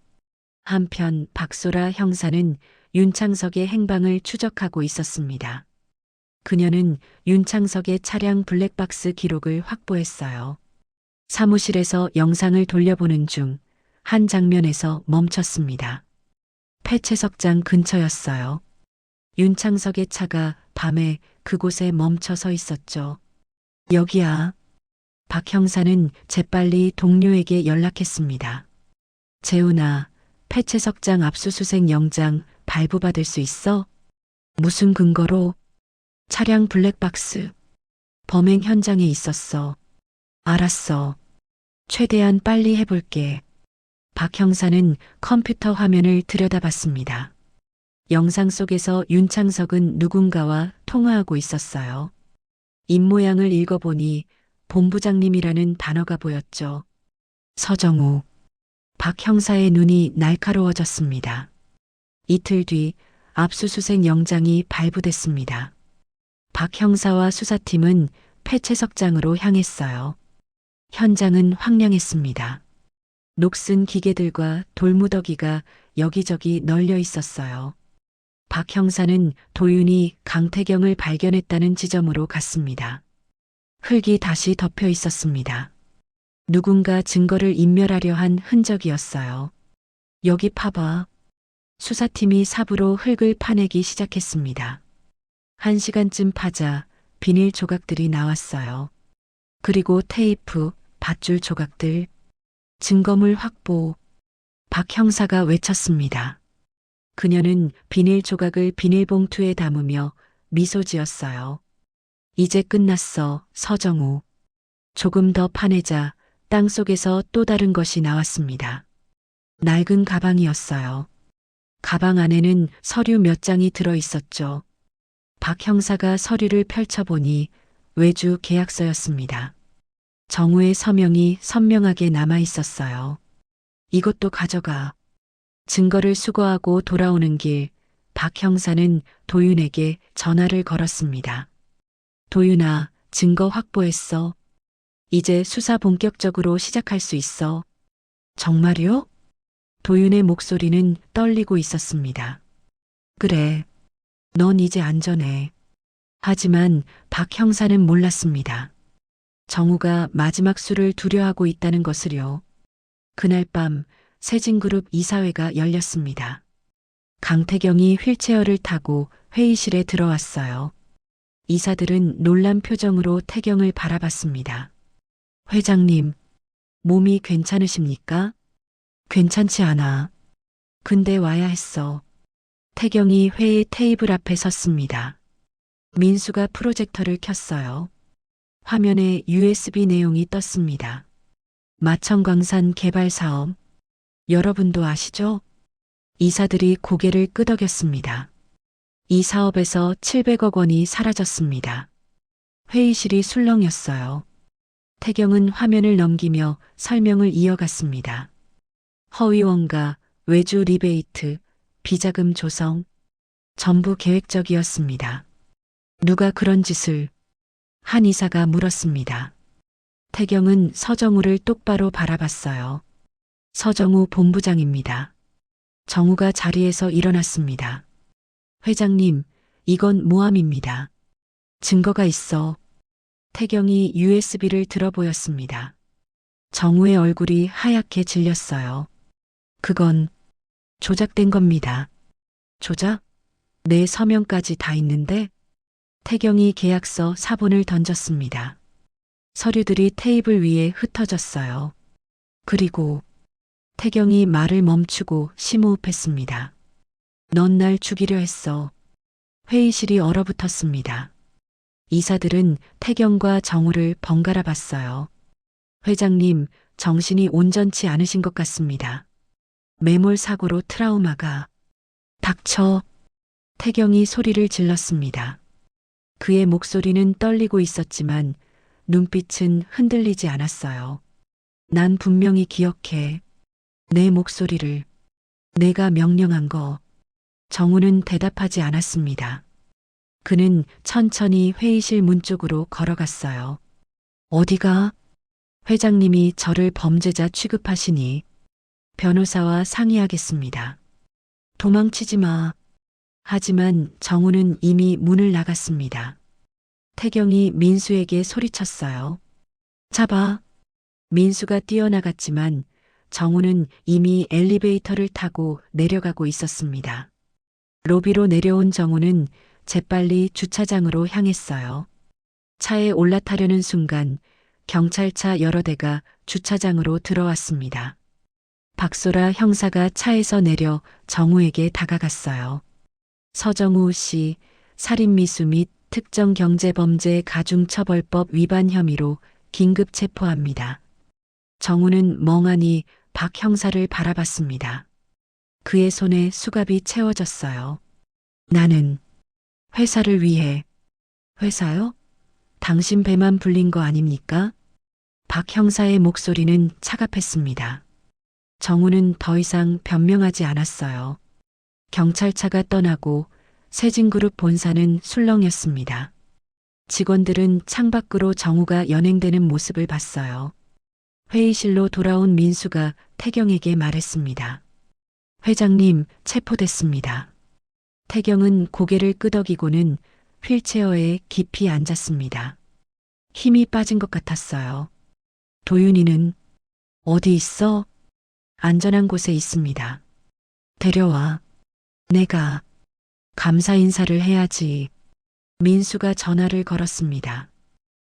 A: 한편 박소라 형사는 윤창석의 행방을 추적하고 있었습니다. 그녀는 윤창석의 차량 블랙박스 기록을 확보했어요. 사무실에서 영상을 돌려보는 중 한 장면에서 멈췄습니다. 폐채석장 근처였어요. 윤창석의 차가 밤에 그곳에 멈춰 서 있었죠. 여기야. 박 형사는 재빨리 동료에게 연락했습니다. 재훈아, 폐채석장 압수수색 영장 발부받을 수 있어? 무슨 근거로? 차량 블랙박스. 범행 현장에 있었어. 알았어. 최대한 빨리 해볼게. 박 형사는 컴퓨터 화면을 들여다봤습니다. 영상 속에서 윤창석은 누군가와 통화하고 있었어요. 입모양을 읽어보니 본부장님이라는 단어가 보였죠. 서정우. 박 형사의 눈이 날카로워졌습니다. 이틀 뒤 압수수색 영장이 발부됐습니다. 박 형사와 수사팀은 폐채석장으로 향했어요. 현장은 황량했습니다. 녹슨 기계들과 돌무더기가 여기저기 널려 있었어요. 박 형사는 도윤이 강태경을 발견했다는 지점으로 갔습니다. 흙이 다시 덮여 있었습니다. 누군가 증거를 인멸하려 한 흔적이었어요. 여기 파봐. 수사팀이 삽으로 흙을 파내기 시작했습니다. 1시간쯤 파자 비닐 조각들이 나왔어요. 그리고 테이프, 밧줄 조각들, 증거물 확보. 박 형사가 외쳤습니다. 그녀는 비닐 조각을 비닐봉투에 담으며 미소 지었어요. 이제 끝났어, 서정우. 조금 더 파내자 땅속에서 또 다른 것이 나왔습니다. 낡은 가방이었어요. 가방 안에는 서류 몇 장이 들어 있었죠. 박 형사가 서류를 펼쳐보니 외주 계약서였습니다. 정우의 서명이 선명하게 남아 있었어요. 이것도 가져가. 증거를 수거하고 돌아오는 길, 박 형사는 도윤에게 전화를 걸었습니다. 도윤아, 증거 확보했어. 이제 수사 본격적으로 시작할 수 있어. 정말요? 도윤의 목소리는 떨리고 있었습니다. 그래. 넌 이제 안전해. 하지만 박 형사는 몰랐습니다. 정우가 마지막 수를 두려워하고 있다는 것을요. 그날 밤 세진그룹 이사회가 열렸습니다. 강태경이 휠체어를 타고 회의실에 들어왔어요. 이사들은 놀란 표정으로 태경을 바라봤습니다. 회장님, 몸이 괜찮으십니까? 괜찮지 않아. 근데 와야 했어. 태경이 회의 테이블 앞에 섰습니다. 민수가 프로젝터를 켰어요. 화면에 USB 내용이 떴습니다. 마천광산 개발 사업. 여러분도 아시죠? 이사들이 고개를 끄덕였습니다. 이 사업에서 700억 원이 사라졌습니다. 회의실이 술렁였어요. 태경은 화면을 넘기며 설명을 이어갔습니다. 허위원가, 외주 리베이트, 비자금 조성, 전부 계획적이었습니다. 누가 그런 짓을? 한 이사가 물었습니다. 태경은 서정우를 똑바로 바라봤어요. 서정우 본부장입니다. 정우가 자리에서 일어났습니다. 회장님, 이건 모함입니다. 증거가 있어. 태경이 USB를 들어 보였습니다. 정우의 얼굴이 하얗게 질렸어요. 그건 조작된 겁니다. 조작? 내 서명까지 다 있는데? 태경이 계약서 사본을 던졌습니다. 서류들이 테이블 위에 흩어졌어요. 그리고 태경이 말을 멈추고 심호흡했습니다. 넌 날 죽이려 했어. 회의실이 얼어붙었습니다. 이사들은 태경과 정우를 번갈아 봤어요. 회장님, 정신이 온전치 않으신 것 같습니다. 매몰 사고로 트라우마가. 닥쳐. 태경이 소리를 질렀습니다. 그의 목소리는 떨리고 있었지만 눈빛은 흔들리지 않았어요. 난 분명히 기억해. 내 목소리를. 내가 명령한 거. 정우는 대답하지 않았습니다. 그는 천천히 회의실 문 쪽으로 걸어갔어요. 어디가? 회장님이 저를 범죄자 취급하시니 변호사와 상의하겠습니다. 도망치지 마. 하지만 정우는 이미 문을 나갔습니다. 태경이 민수에게 소리쳤어요. 잡아. 민수가 뛰어나갔지만 정우는 이미 엘리베이터를 타고 내려가고 있었습니다. 로비로 내려온 정우는 재빨리 주차장으로 향했어요. 차에 올라타려는 순간 경찰차 여러 대가 주차장으로 들어왔습니다. 박소라 형사가 차에서 내려 정우에게 다가갔어요. 서정우 씨, 살인미수 및 특정경제범죄 가중처벌법 위반 혐의로 긴급 체포합니다. 정우는 멍하니 박 형사를 바라봤습니다. 그의 손에 수갑이 채워졌어요. 나는 회사를 위해. 회사요? 당신 배만 불린 거 아닙니까? 박 형사의 목소리는 차갑했습니다. 정우는 더 이상 변명하지 않았어요. 경찰차가 떠나고 세진그룹 본사는 술렁였습니다. 직원들은 창밖으로 정우가 연행되는 모습을 봤어요. 회의실로 돌아온 민수가 태경에게 말했습니다. 회장님, 체포됐습니다. 태경은 고개를 끄덕이고는 휠체어에 깊이 앉았습니다. 힘이 빠진 것 같았어요. 도윤이는 어디 있어? 안전한 곳에 있습니다. 데려와. 내가 감사 인사를 해야지. 민수가 전화를 걸었습니다.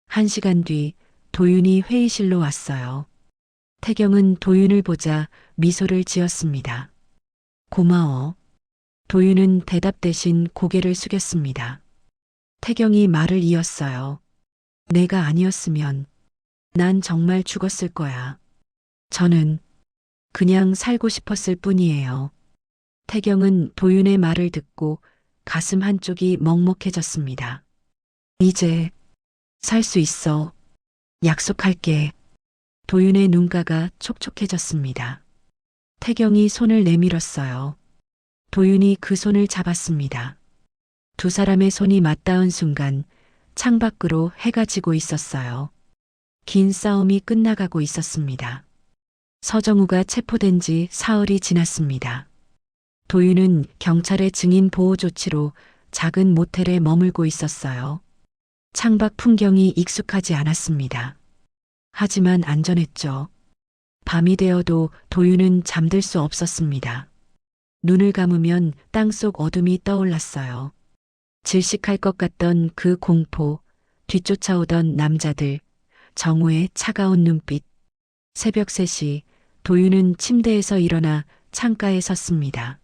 A: 1시간 뒤 도윤이 회의실로 왔어요. 태경은 도윤을 보자 미소를 지었습니다. 고마워. 도윤은 대답 대신 고개를 숙였습니다. 태경이 말을 이었어요. 내가 아니었으면 난 정말 죽었을 거야. 저는 그냥 살고 싶었을 뿐이에요. 태경은 도윤의 말을 듣고 가슴 한쪽이 먹먹해졌습니다. 이제 살 수 있어. 약속할게. 도윤의 눈가가 촉촉해졌습니다. 태경이 손을 내밀었어요. 도윤이 그 손을 잡았습니다. 두 사람의 손이 맞닿은 순간 창밖으로 해가 지고 있었어요. 긴 싸움이 끝나가고 있었습니다. 서정우가 체포된 지 사흘이 지났습니다. 도윤은 경찰의 증인 보호 조치로 작은 모텔에 머물고 있었어요. 창밖 풍경이 익숙하지 않았습니다. 하지만 안전했죠. 밤이 되어도 도윤은 잠들 수 없었습니다. 눈을 감으면 땅속 어둠이 떠올랐어요. 질식할 것 같던 그 공포, 뒤쫓아오던 남자들, 정우의 차가운 눈빛. 새벽 3시 도윤은 침대에서 일어나 창가에 섰습니다.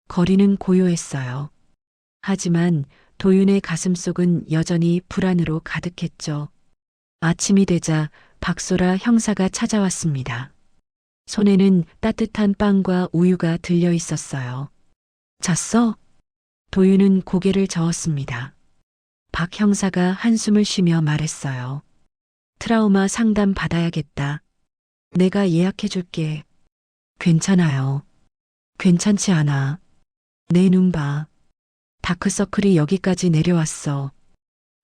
A: 거리는 고요했어요. 하지만 도윤의 가슴속은 여전히 불안으로 가득했죠. 아침이 되자 박소라 형사가 찾아왔습니다. 손에는 따뜻한 빵과 우유가 들려 있었어요. 잤어? 도윤은 고개를 저었습니다. 박 형사가 한숨을 쉬며 말했어요. 트라우마 상담 받아야겠다. 내가 예약해 줄게. 괜찮아요. 괜찮지 않아. 내 눈 봐. 다크서클이 여기까지 내려왔어.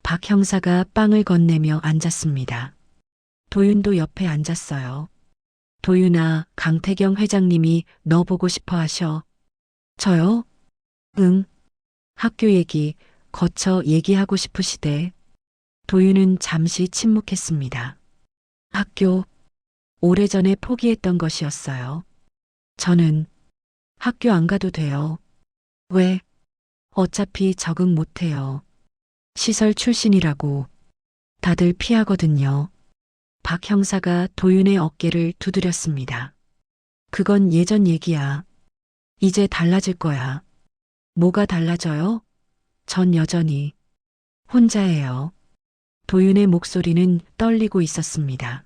A: 박 형사가 빵을 건네며 앉았습니다. 도윤도 옆에 앉았어요. 도윤아, 강태경 회장님이 너 보고 싶어 하셔. 저요? 응. 학교 얘기, 거쳐 얘기하고 싶으시대. 도윤은 잠시 침묵했습니다. 학교, 오래전에 포기했던 것이었어요. 저는 학교 안 가도 돼요. 왜? 어차피 적응 못해요. 시설 출신이라고 다들 피하거든요. 박 형사가 도윤의 어깨를 두드렸습니다. 그건 예전 얘기야. 이제 달라질 거야. 뭐가 달라져요? 전 여전히 혼자예요. 도윤의 목소리는 떨리고 있었습니다.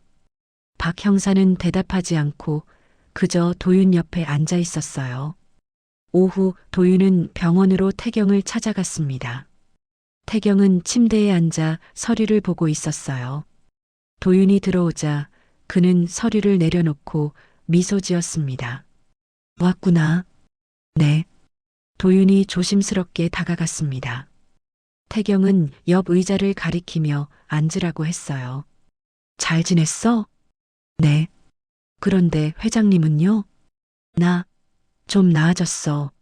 A: 박 형사는 대답하지 않고 그저 도윤 옆에 앉아 있었어요. 오후 도윤은 병원으로 태경을 찾아갔습니다. 태경은 침대에 앉아 서류를 보고 있었어요. 도윤이 들어오자 그는 서류를 내려놓고 미소 지었습니다. 왔구나. 네. 도윤이 조심스럽게 다가갔습니다. 태경은 옆 의자를 가리키며 앉으라고 했어요. 잘 지냈어? 네. 그런데 회장님은요? 나 좀 나아졌어.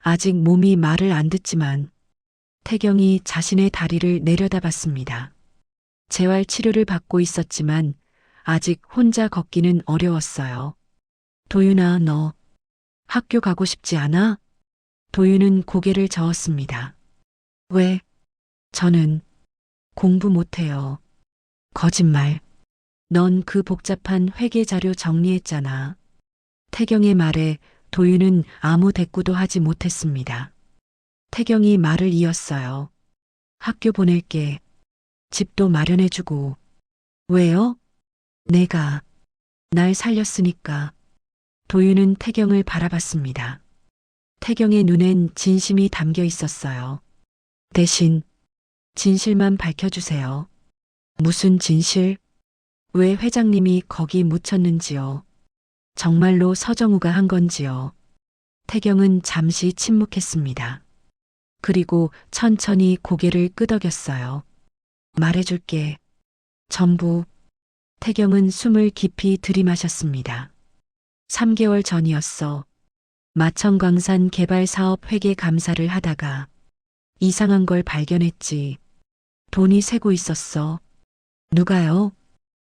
A: 아직 몸이 말을 안 듣지만. 태경이 자신의 다리를 내려다봤습니다. 재활 치료를 받고 있었지만 아직 혼자 걷기는 어려웠어요. 도윤아, 너 학교 가고 싶지 않아? 도윤은 고개를 저었습니다. 왜? 저는 공부 못해요. 거짓말. 넌 그 복잡한 회계 자료 정리했잖아. 태경의 말에 도윤은 아무 대꾸도 하지 못했습니다. 태경이 말을 이었어요. 학교 보낼게. 집도 마련해주고. 왜요? 내가 날 살렸으니까. 도윤은 태경을 바라봤습니다. 태경의 눈엔 진심이 담겨 있었어요. 대신 진실만 밝혀주세요. 무슨 진실? 왜 회장님이 거기 묻혔는지요? 정말로 서정우가 한 건지요? 태경은 잠시 침묵했습니다. 그리고 천천히 고개를 끄덕였어요. 말해줄게. 전부. 태경은 숨을 깊이 들이마셨습니다. 3개월 전이었어. 마천광산 개발 사업 회계 감사를 하다가 이상한 걸 발견했지. 돈이 새고 있었어. 누가요?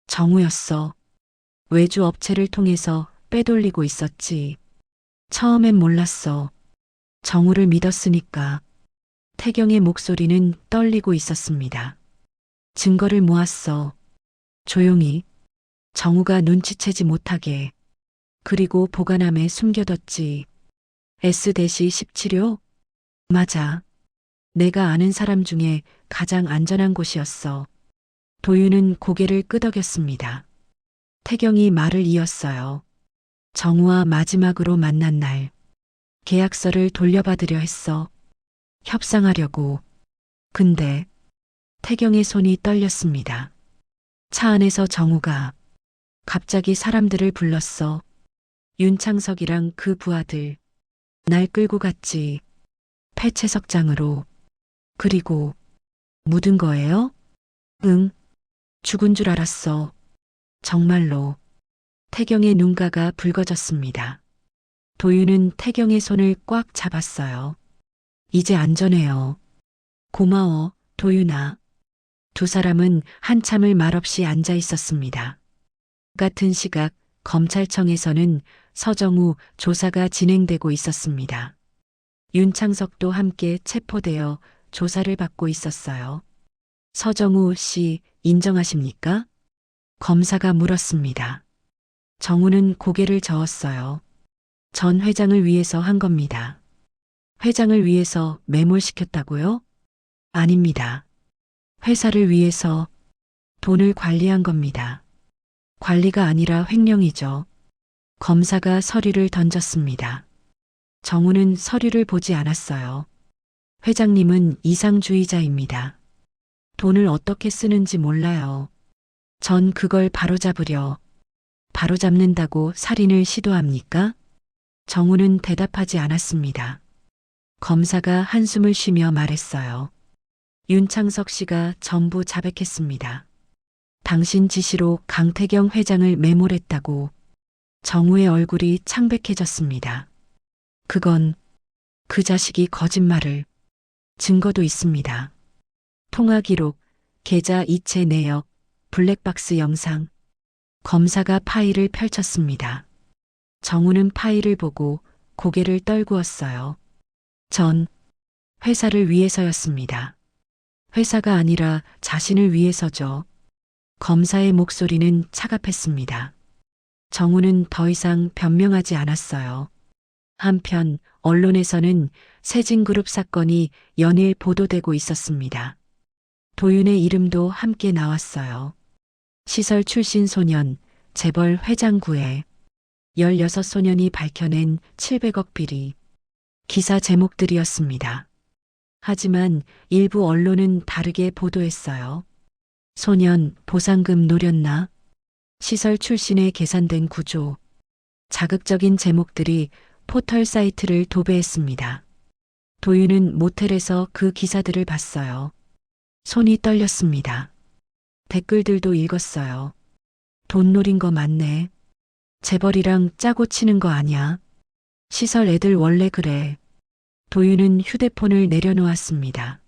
A: 정우였어. 외주 업체를 통해서 빼돌리고 있었지. 처음엔 몰랐어. 정우를 믿었으니까. 태경의 목소리는 떨리고 있었습니다. 증거를 모았어. 조용히. 정우가 눈치채지 못하게. 그리고 보관함에 숨겨뒀지. S-17호? 맞아. 내가 아는 사람 중에 가장 안전한 곳이었어. 도윤은 고개를 끄덕였습니다. 태경이 말을 이었어요. 정우와 마지막으로 만난 날. 계약서를 돌려받으려 했어. 협상하려고. 근데 태경의 손이 떨렸습니다. 차 안에서 정우가 갑자기 사람들을 불렀어. 윤창석이랑 그 부하들. 날 끌고 갔지. 폐채석장으로. 그리고 묻은 거예요? 응. 죽은 줄 알았어. 정말로. 태경의 눈가가 붉어졌습니다. 도윤은 태경의 손을 꽉 잡았어요. 이제 안전해요. 고마워, 도윤아. 두 사람은 한참을 말없이 앉아 있었습니다. 같은 시각 검찰청에서는 서정우 조사가 진행되고 있었습니다. 윤창석도 함께 체포되어 조사를 받고 있었어요. 서정우 씨 인정하십니까? 검사가 물었습니다. 정우는 고개를 저었어요. 전 회장을 위해서 한 겁니다. 회장을 위해서 매몰시켰다고요? 아닙니다. 회사를 위해서 돈을 관리한 겁니다. 관리가 아니라 횡령이죠. 검사가 서류를 던졌습니다. 정우는 서류를 보지 않았어요. 회장님은 이상주의자입니다. 돈을 어떻게 쓰는지 몰라요. 전 그걸 바로잡는다고 살인을 시도합니까? 정우는 대답하지 않았습니다. 검사가 한숨을 쉬며 말했어요. 윤창석 씨가 전부 자백했습니다. 당신 지시로 강태경 회장을 매몰했다고. 정우의 얼굴이 창백해졌습니다. 그건 그 자식이 거짓말을. 증거도 있습니다. 통화 기록, 계좌 이체 내역, 블랙박스 영상. 검사가 파일을 펼쳤습니다. 정우는 파일을 보고 고개를 떨구었어요. 전 회사를 위해서였습니다. 회사가 아니라 자신을 위해서죠. 검사의 목소리는 차갑했습니다. 정우는 더 이상 변명하지 않았어요. 한편 언론에서는 세진그룹 사건이 연일 보도되고 있었습니다. 도윤의 이름도 함께 나왔어요. 시설 출신 소년, 재벌 회장 구애, 16소년이 밝혀낸 700억 비리. 기사 제목들이었습니다. 하지만 일부 언론은 다르게 보도했어요. 소년 보상금 노렸나? 시설 출신의 계산된 구조. 자극적인 제목들이 포털 사이트를 도배했습니다. 도윤은 모텔에서 그 기사들을 봤어요. 손이 떨렸습니다. 댓글들도 읽었어요. 돈 노린 거 맞네. 재벌이랑 짜고 치는 거 아냐? 시설 애들 원래 그래. 도윤은 휴대폰을 내려놓았습니다.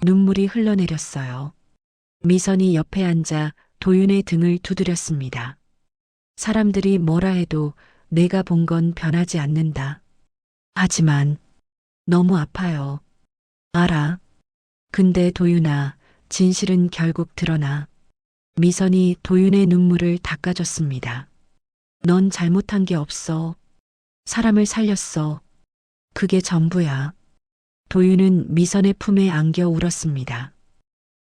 A: 눈물이 흘러내렸어요. 미선이 옆에 앉아 도윤의 등을 두드렸습니다. 사람들이 뭐라 해도 내가 본 건 변하지 않는다. 하지만 너무 아파요. 알아. 근데 도윤아, 진실은 결국 드러나. 미선이 도윤의 눈물을 닦아줬습니다. 넌 잘못한 게 없어. 사람을 살렸어. 그게 전부야. 도윤은 미선의 품에 안겨 울었습니다.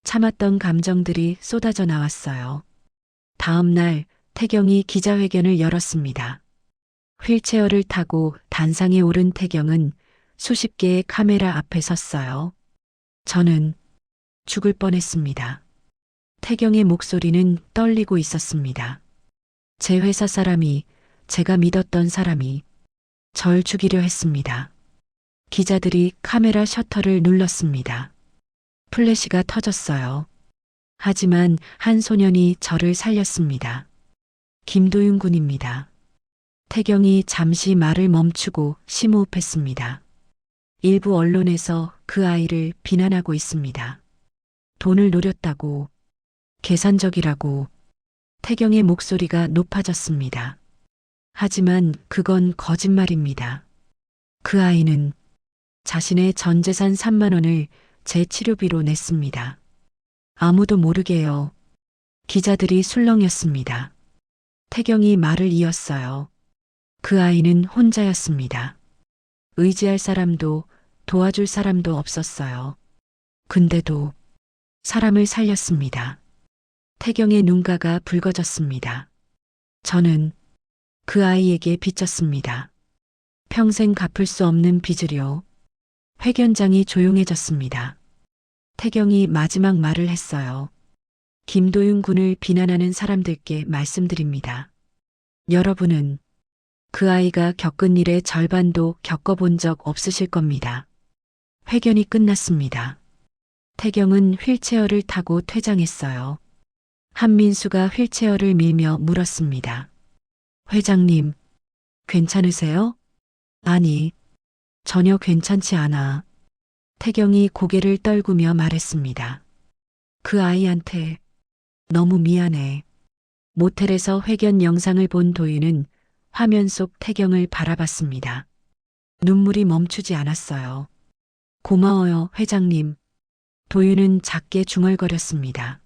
A: 참았던 감정들이 쏟아져 나왔어요. 다음 날 태경이 기자회견을 열었습니다. 휠체어를 타고 단상에 오른 태경은 수십 개의 카메라 앞에 섰어요. 저는 죽을 뻔했습니다. 태경의 목소리는 떨리고 있었습니다. 제 회사 사람이, 제가 믿었던 사람이 절 죽이려 했습니다. 기자들이 카메라 셔터를 눌렀습니다. 플래시가 터졌어요. 하지만 한 소년이 저를 살렸습니다. 김도윤 군입니다. 태경이 잠시 말을 멈추고 심호흡했습니다. 일부 언론에서 그 아이를 비난하고 있습니다. 돈을 노렸다고, 계산적이라고. 태경의 목소리가 높아졌습니다. 하지만 그건 거짓말입니다. 그 아이는 자신의 전 재산 3만 원을 제 치료비로 냈습니다. 아무도 모르게요. 기자들이 술렁였습니다. 태경이 말을 이었어요. 그 아이는 혼자였습니다. 의지할 사람도 도와줄 사람도 없었어요. 근데도 사람을 살렸습니다. 태경의 눈가가 붉어졌습니다. 저는 그 아이에게 비쳤습니다. 평생 갚을 수 없는 빚을요. 회견장이 조용해졌습니다. 태경이 마지막 말을 했어요. 김도윤 군을 비난하는 사람들께 말씀드립니다. 여러분은 그 아이가 겪은 일의 절반도 겪어본 적 없으실 겁니다. 회견이 끝났습니다. 태경은 휠체어를 타고 퇴장했어요. 한민수가 휠체어를 밀며 물었습니다. 회장님, 괜찮으세요? 아니, 전혀 괜찮지 않아. 태경이 고개를 떨구며 말했습니다. 그 아이한테 너무 미안해. 모텔에서 회견 영상을 본 도윤은 화면 속 태경을 바라봤습니다. 눈물이 멈추지 않았어요. 고마워요, 회장님. 도윤은 작게 중얼거렸습니다.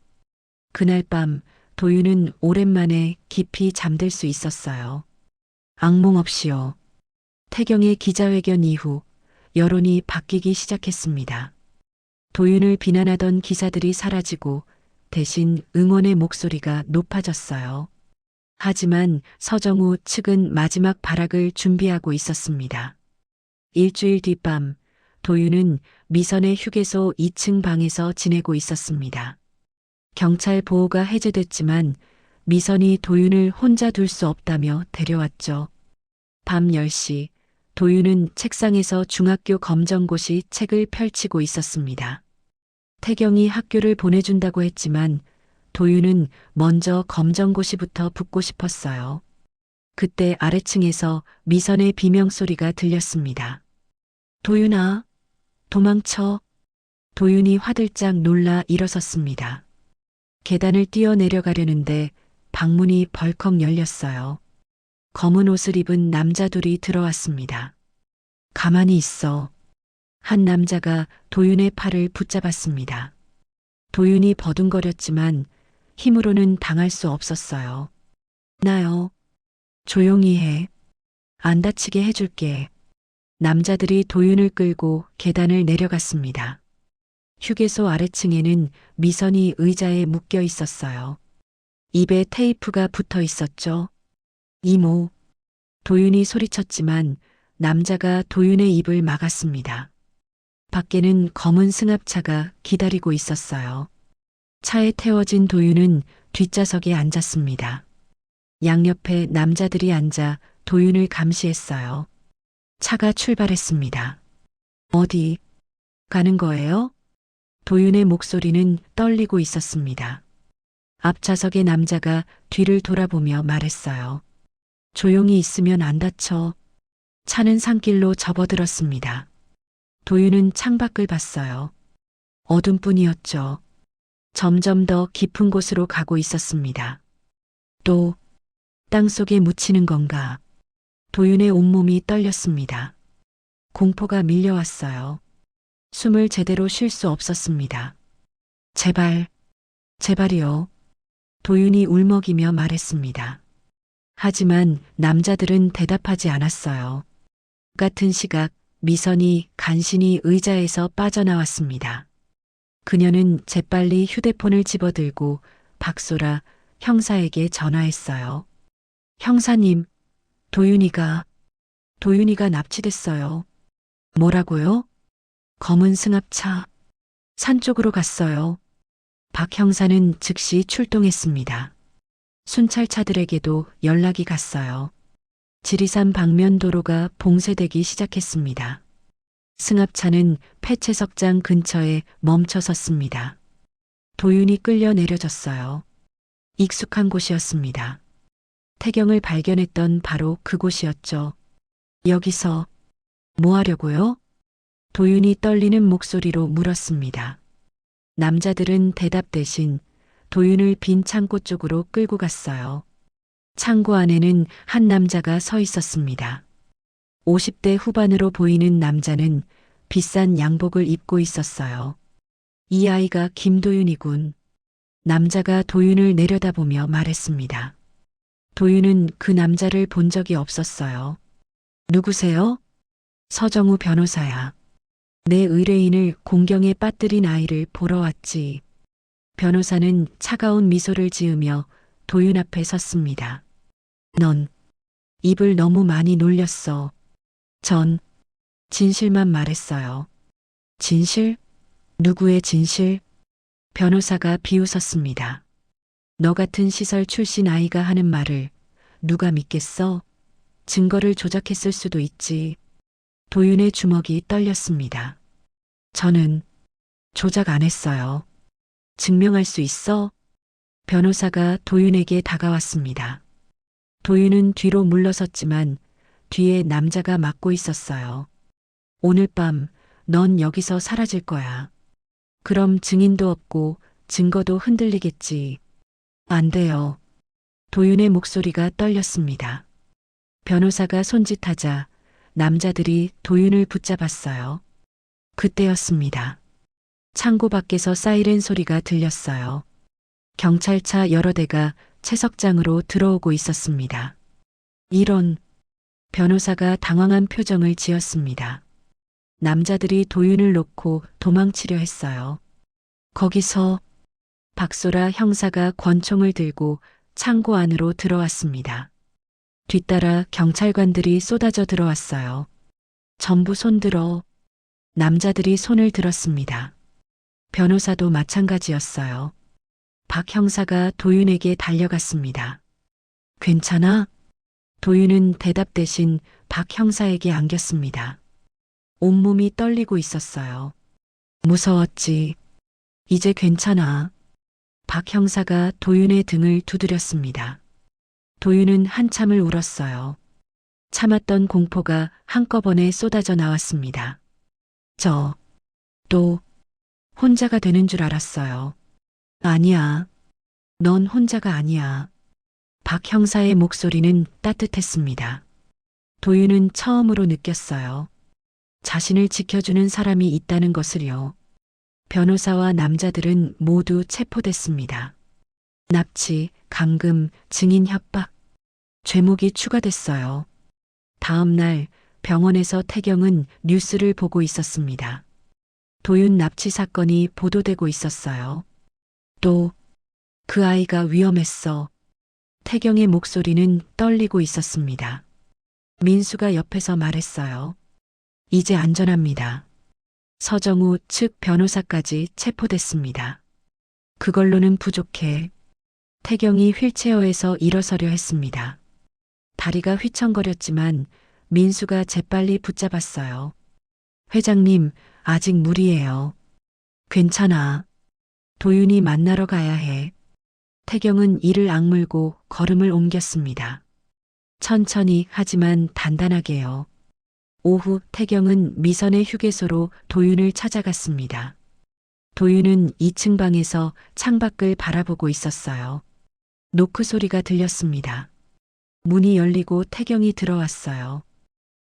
A: 그날 밤 도윤은 오랜만에 깊이 잠들 수 있었어요. 악몽 없이요. 태경의 기자회견 이후 여론이 바뀌기 시작했습니다. 도윤을 비난하던 기사들이 사라지고 대신 응원의 목소리가 높아졌어요. 하지만 서정우 측은 마지막 발악을 준비하고 있었습니다. 일주일 뒤밤 도윤은 미선의 휴게소 2층 방에서 지내고 있었습니다. 경찰 보호가 해제됐지만 미선이 도윤을 혼자 둘 수 없다며 데려왔죠. 밤 10시 도윤은 책상에서 중학교 검정고시 책을 펼치고 있었습니다. 태경이 학교를 보내준다고 했지만 도윤은 먼저 검정고시부터 붙고 싶었어요. 그때 아래층에서 미선의 비명소리가 들렸습니다. 도윤아, 도망쳐. 도윤이 화들짝 놀라 일어섰습니다. 계단을 뛰어내려가려는데 방문이 벌컥 열렸어요. 검은 옷을 입은 남자 둘이 들어왔습니다. 가만히 있어. 한 남자가 도윤의 팔을 붙잡았습니다. 도윤이 버둥거렸지만 힘으로는 당할 수 없었어요. 나요. 조용히 해. 안 다치게 해줄게. 남자들이 도윤을 끌고 계단을 내려갔습니다. 휴게소 아래층에는 미선이 의자에 묶여 있었어요. 입에 테이프가 붙어 있었죠. 이모. 도윤이 소리쳤지만 남자가 도윤의 입을 막았습니다. 밖에는 검은 승합차가 기다리고 있었어요. 차에 태워진 도윤은 뒷좌석에 앉았습니다. 양옆에 남자들이 앉아 도윤을 감시했어요. 차가 출발했습니다. 어디 가는 거예요? 도윤의 목소리는 떨리고 있었습니다. 앞좌석의 남자가 뒤를 돌아보며 말했어요. 조용히 있으면 안 다쳐. 차는 산길로 접어들었습니다. 도윤은 창밖을 봤어요. 어둠뿐이었죠. 점점 더 깊은 곳으로 가고 있었습니다. 또 땅속에 묻히는 건가? 도윤의 온몸이 떨렸습니다. 공포가 밀려왔어요. 숨을 제대로 쉴 수 없었습니다. 제발, 제발이요. 도윤이 울먹이며 말했습니다. 하지만 남자들은 대답하지 않았어요. 같은 시각 미선이 간신히 의자에서 빠져나왔습니다. 그녀는 재빨리 휴대폰을 집어들고 박소라 형사에게 전화했어요. 형사님, 도윤이가 납치됐어요. 뭐라고요? 검은 승합차. 산 쪽으로 갔어요. 박 형사는 즉시 출동했습니다. 순찰차들에게도 연락이 갔어요. 지리산 방면 도로가 봉쇄되기 시작했습니다. 승합차는 폐채석장 근처에 멈춰 섰습니다. 도윤이 끌려 내려졌어요. 익숙한 곳이었습니다. 태경을 발견했던 바로 그곳이었죠. 여기서 뭐 하려고요? 도윤이 떨리는 목소리로 물었습니다. 남자들은 대답 대신 도윤을 빈 창고 쪽으로 끌고 갔어요. 창고 안에는 한 남자가 서 있었습니다. 50대 후반으로 보이는 남자는 비싼 양복을 입고 있었어요. 이 아이가 김도윤이군. 남자가 도윤을 내려다보며 말했습니다. 도윤은 그 남자를 본 적이 없었어요. 누구세요? 서정우 변호사야. 내 의뢰인을 공경에 빠뜨린 아이를 보러 왔지. 변호사는 차가운 미소를 지으며 도윤 앞에 섰습니다. 넌 입을 너무 많이 놀렸어. 전 진실만 말했어요. 진실? 누구의 진실? 변호사가 비웃었습니다. 너 같은 시설 출신 아이가 하는 말을 누가 믿겠어? 증거를 조작했을 수도 있지. 도윤의 주먹이 떨렸습니다. 저는 조작 안 했어요. 증명할 수 있어? 변호사가 도윤에게 다가왔습니다. 도윤은 뒤로 물러섰지만 뒤에 남자가 막고 있었어요. 오늘 밤 넌 여기서 사라질 거야. 그럼 증인도 없고 증거도 흔들리겠지. 안 돼요. 도윤의 목소리가 떨렸습니다. 변호사가 손짓하자 남자들이 도윤을 붙잡았어요. 그때였습니다. 창고 밖에서 사이렌 소리가 들렸어요. 경찰차 여러 대가 채석장으로 들어오고 있었습니다. 이런, 변호사가 당황한 표정을 지었습니다. 남자들이 도윤을 놓고 도망치려 했어요. 거기서 박소라 형사가 권총을 들고 창고 안으로 들어왔습니다. 뒤따라 경찰관들이 쏟아져 들어왔어요. 전부 손들어. 남자들이 손을 들었습니다. 변호사도 마찬가지였어요. 박 형사가 도윤에게 달려갔습니다. 괜찮아? 도윤은 대답 대신 박 형사에게 안겼습니다. 온몸이 떨리고 있었어요. 무서웠지. 이제 괜찮아. 박 형사가 도윤의 등을 두드렸습니다. 도윤은 한참을 울었어요. 참았던 공포가 한꺼번에 쏟아져 나왔습니다. 또 혼자가 되는 줄 알았어요. 아니야. 넌 혼자가 아니야. 박 형사의 목소리는 따뜻했습니다. 도윤은 처음으로 느꼈어요. 자신을 지켜주는 사람이 있다는 것을요. 변호사와 남자들은 모두 체포됐습니다. 납치, 감금, 증인 협박, 죄목이 추가됐어요. 다음 날 병원에서 태경은 뉴스를 보고 있었습니다. 도윤 납치 사건이 보도되고 있었어요. 또 그 아이가 위험했어. 태경의 목소리는 떨리고 있었습니다. 민수가 옆에서 말했어요. 이제 안전합니다. 서정우 측 변호사까지 체포됐습니다. 그걸로는 부족해. 태경이 휠체어에서 일어서려 했습니다. 다리가 휘청거렸지만 민수가 재빨리 붙잡았어요. 회장님, 아직 무리예요. 괜찮아. 도윤이 만나러 가야 해. 태경은 이를 악물고 걸음을 옮겼습니다. 천천히 하지만 단단하게요. 오후 태경은 미선의 휴게소로 도윤을 찾아갔습니다. 도윤은 2층 방에서 창밖을 바라보고 있었어요. 노크 소리가 들렸습니다. 문이 열리고 태경이 들어왔어요.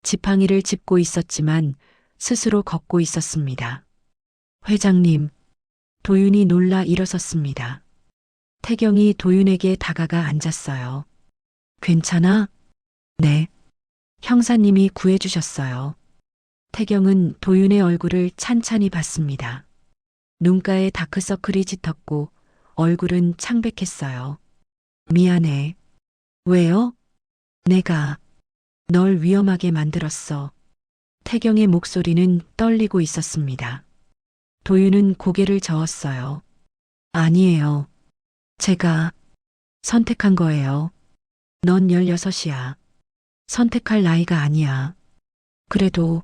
A: 지팡이를 짚고 있었지만 스스로 걷고 있었습니다. 회장님, 도윤이 놀라 일어섰습니다. 태경이 도윤에게 다가가 앉았어요. 괜찮아? 네. 형사님이 구해주셨어요. 태경은 도윤의 얼굴을 찬찬히 봤습니다. 눈가에 다크서클이 짙었고 얼굴은 창백했어요. 미안해. 왜요? 내가 널 위험하게 만들었어. 태경의 목소리는 떨리고 있었습니다. 도윤은 고개를 저었어요. 아니에요. 제가 선택한 거예요. 넌 16이야. 선택할 나이가 아니야. 그래도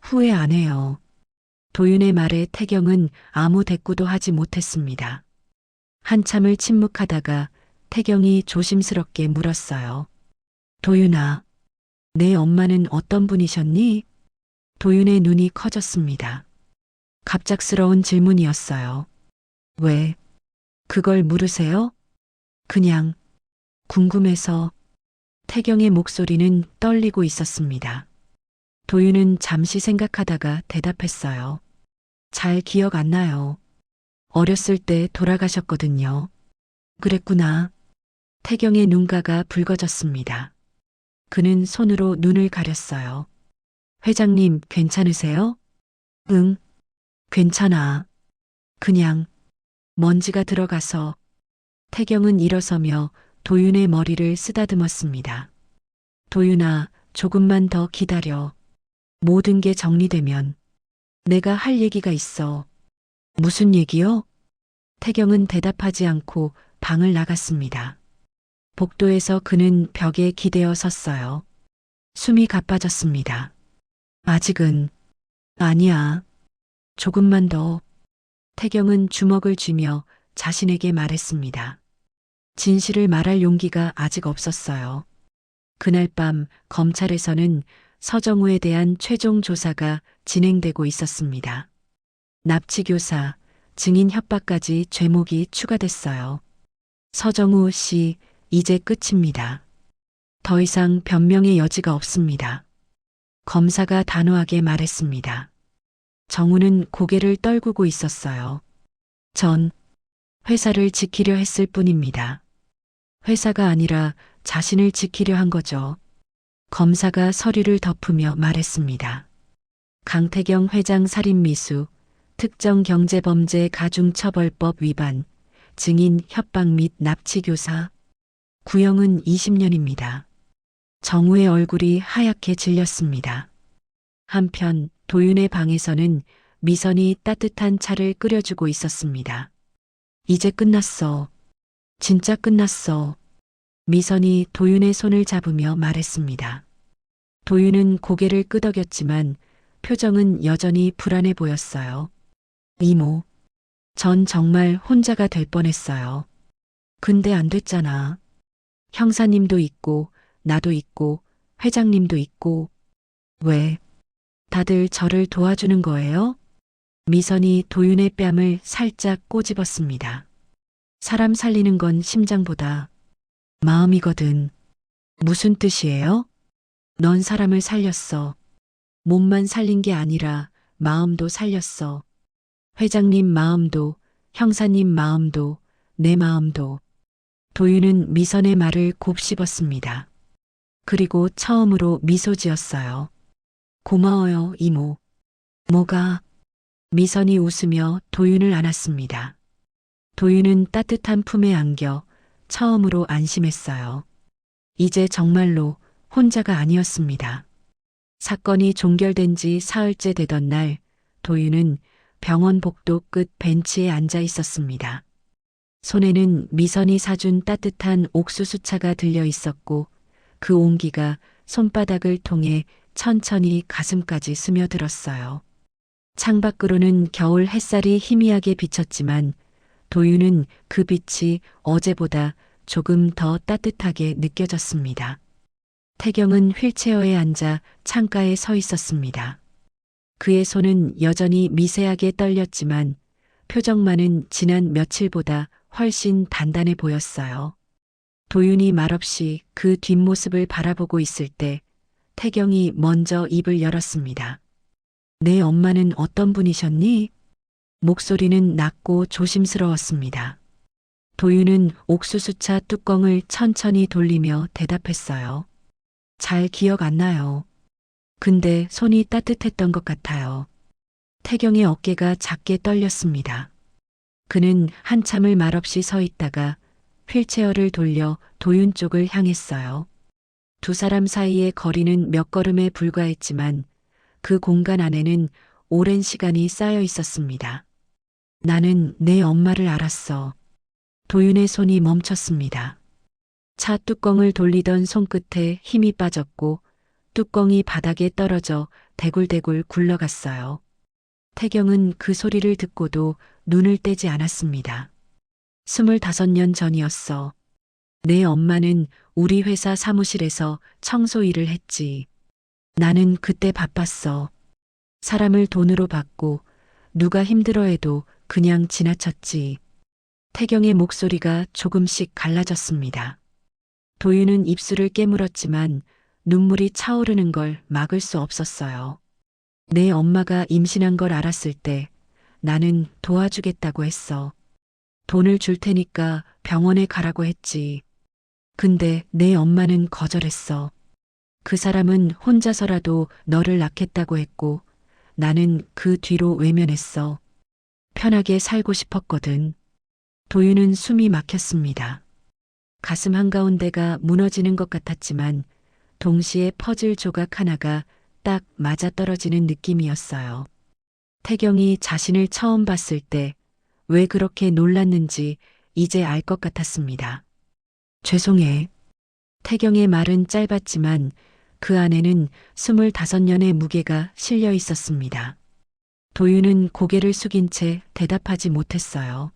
A: 후회 안 해요. 도윤의 말에 태경은 아무 대꾸도 하지 못했습니다. 한참을 침묵하다가 태경이 조심스럽게 물었어요. 도윤아, 내 엄마는 어떤 분이셨니? 도윤의 눈이 커졌습니다. 갑작스러운 질문이었어요. 왜? 그걸 물으세요? 그냥 궁금해서. 태경의 목소리는 떨리고 있었습니다. 도윤은 잠시 생각하다가 대답했어요. 잘 기억 안 나요. 어렸을 때 돌아가셨거든요. 그랬구나. 태경의 눈가가 붉어졌습니다. 그는 손으로 눈을 가렸어요. 회장님, 괜찮으세요? 응, 괜찮아. 그냥 먼지가 들어가서. 태경은 일어서며 도윤의 머리를 쓰다듬었습니다. 도윤아, 조금만 더 기다려. 모든 게 정리되면 내가 할 얘기가 있어. 무슨 얘기요? 태경은 대답하지 않고 방을 나갔습니다. 복도에서 그는 벽에 기대어 섰어요. 숨이 가빠졌습니다. 아직은 아니야. 조금만 더. 태경은 주먹을 쥐며 자신에게 말했습니다. 진실을 말할 용기가 아직 없었어요. 그날 밤 검찰에서는 서정우에 대한 최종 조사가 진행되고 있었습니다. 납치교사, 증인 협박까지 죄목이 추가됐어요. 서정우 씨, 이제 끝입니다. 더 이상 변명의 여지가 없습니다. 검사가 단호하게 말했습니다. 정우는 고개를 떨구고 있었어요. 전 회사를 지키려 했을 뿐입니다. 회사가 아니라 자신을 지키려 한 거죠. 검사가 서류를 덮으며 말했습니다. 강태경 회장 살인미수, 특정경제범죄 가중처벌법 위반, 증인 협박 및 납치교사. 구형은 20년입니다. 정우의 얼굴이 하얗게 질렸습니다. 한편 도윤의 방에서는 미선이 따뜻한 차를 끓여주고 있었습니다. 이제 끝났어. 진짜 끝났어. 미선이 도윤의 손을 잡으며 말했습니다. 도윤은 고개를 끄덕였지만 표정은 여전히 불안해 보였어요. 이모, 전 정말 혼자가 될 뻔했어요. 근데 안 됐잖아. 형사님도 있고, 나도 있고, 회장님도 있고. 왜? 다들 저를 도와주는 거예요? 미선이 도윤의 뺨을 살짝 꼬집었습니다. 사람 살리는 건 심장보다 마음이거든. 무슨 뜻이에요? 넌 사람을 살렸어. 몸만 살린 게 아니라 마음도 살렸어. 회장님 마음도, 형사님 마음도, 내 마음도. 도윤은 미선의 말을 곱씹었습니다. 그리고 처음으로 미소 지었어요. 고마워요, 이모. 뭐가? 미선이 웃으며 도윤을 안았습니다. 도윤은 따뜻한 품에 안겨 처음으로 안심했어요. 이제 정말로 혼자가 아니었습니다. 사건이 종결된 지 사흘째 되던 날, 도윤은 병원 복도 끝 벤치에 앉아 있었습니다. 손에는 미선이 사준 따뜻한 옥수수차가 들려 있었고 그 온기가 손바닥을 통해 천천히 가슴까지 스며들었어요. 창밖으로는 겨울 햇살이 희미하게 비쳤지만 도윤은 그 빛이 어제보다 조금 더 따뜻하게 느껴졌습니다. 태경은 휠체어에 앉아 창가에 서 있었습니다. 그의 손은 여전히 미세하게 떨렸지만 표정만은 지난 며칠보다 훨씬 단단해 보였어요. 도윤이 말없이 그 뒷모습을 바라보고 있을 때 태경이 먼저 입을 열었습니다. 내 엄마는 어떤 분이셨니? 목소리는 낮고 조심스러웠습니다. 도윤은 옥수수차 뚜껑을 천천히 돌리며 대답했어요. 잘 기억 안 나요. 근데 손이 따뜻했던 것 같아요. 태경의 어깨가 작게 떨렸습니다. 그는 한참을 말없이 서 있다가 휠체어를 돌려 도윤 쪽을 향했어요. 두 사람 사이의 거리는 몇 걸음에 불과했지만 그 공간 안에는 오랜 시간이 쌓여 있었습니다. 나는 내 엄마를 알았어. 도윤의 손이 멈췄습니다. 차 뚜껑을 돌리던 손끝에 힘이 빠졌고 뚜껑이 바닥에 떨어져 대굴대굴 굴러갔어요. 태경은 그 소리를 듣고도 눈을 떼지 않았습니다. 25년 전이었어. 내 엄마는 우리 회사 사무실에서 청소 일을 했지. 나는 그때 바빴어. 사람을 돈으로 받고 누가 힘들어해도 그냥 지나쳤지. 태경의 목소리가 조금씩 갈라졌습니다. 도윤은 입술을 깨물었지만 눈물이 차오르는 걸 막을 수 없었어요. 내 엄마가 임신한 걸 알았을 때 나는 도와주겠다고 했어. 돈을 줄 테니까 병원에 가라고 했지. 근데 내 엄마는 거절했어. 그 사람은 혼자서라도 너를 낳겠다고 했고 나는 그 뒤로 외면했어. 편하게 살고 싶었거든. 도윤은 숨이 막혔습니다. 가슴 한가운데가 무너지는 것 같았지만 동시에 퍼즐 조각 하나가 딱 맞아떨어지는 느낌이었어요. 태경이 자신을 처음 봤을 때 왜 그렇게 놀랐는지 이제 알 것 같았습니다. 죄송해. 태경의 말은 짧았지만 그 안에는 25년의 무게가 실려 있었습니다. 도윤은 고개를 숙인 채 대답하지 못했어요.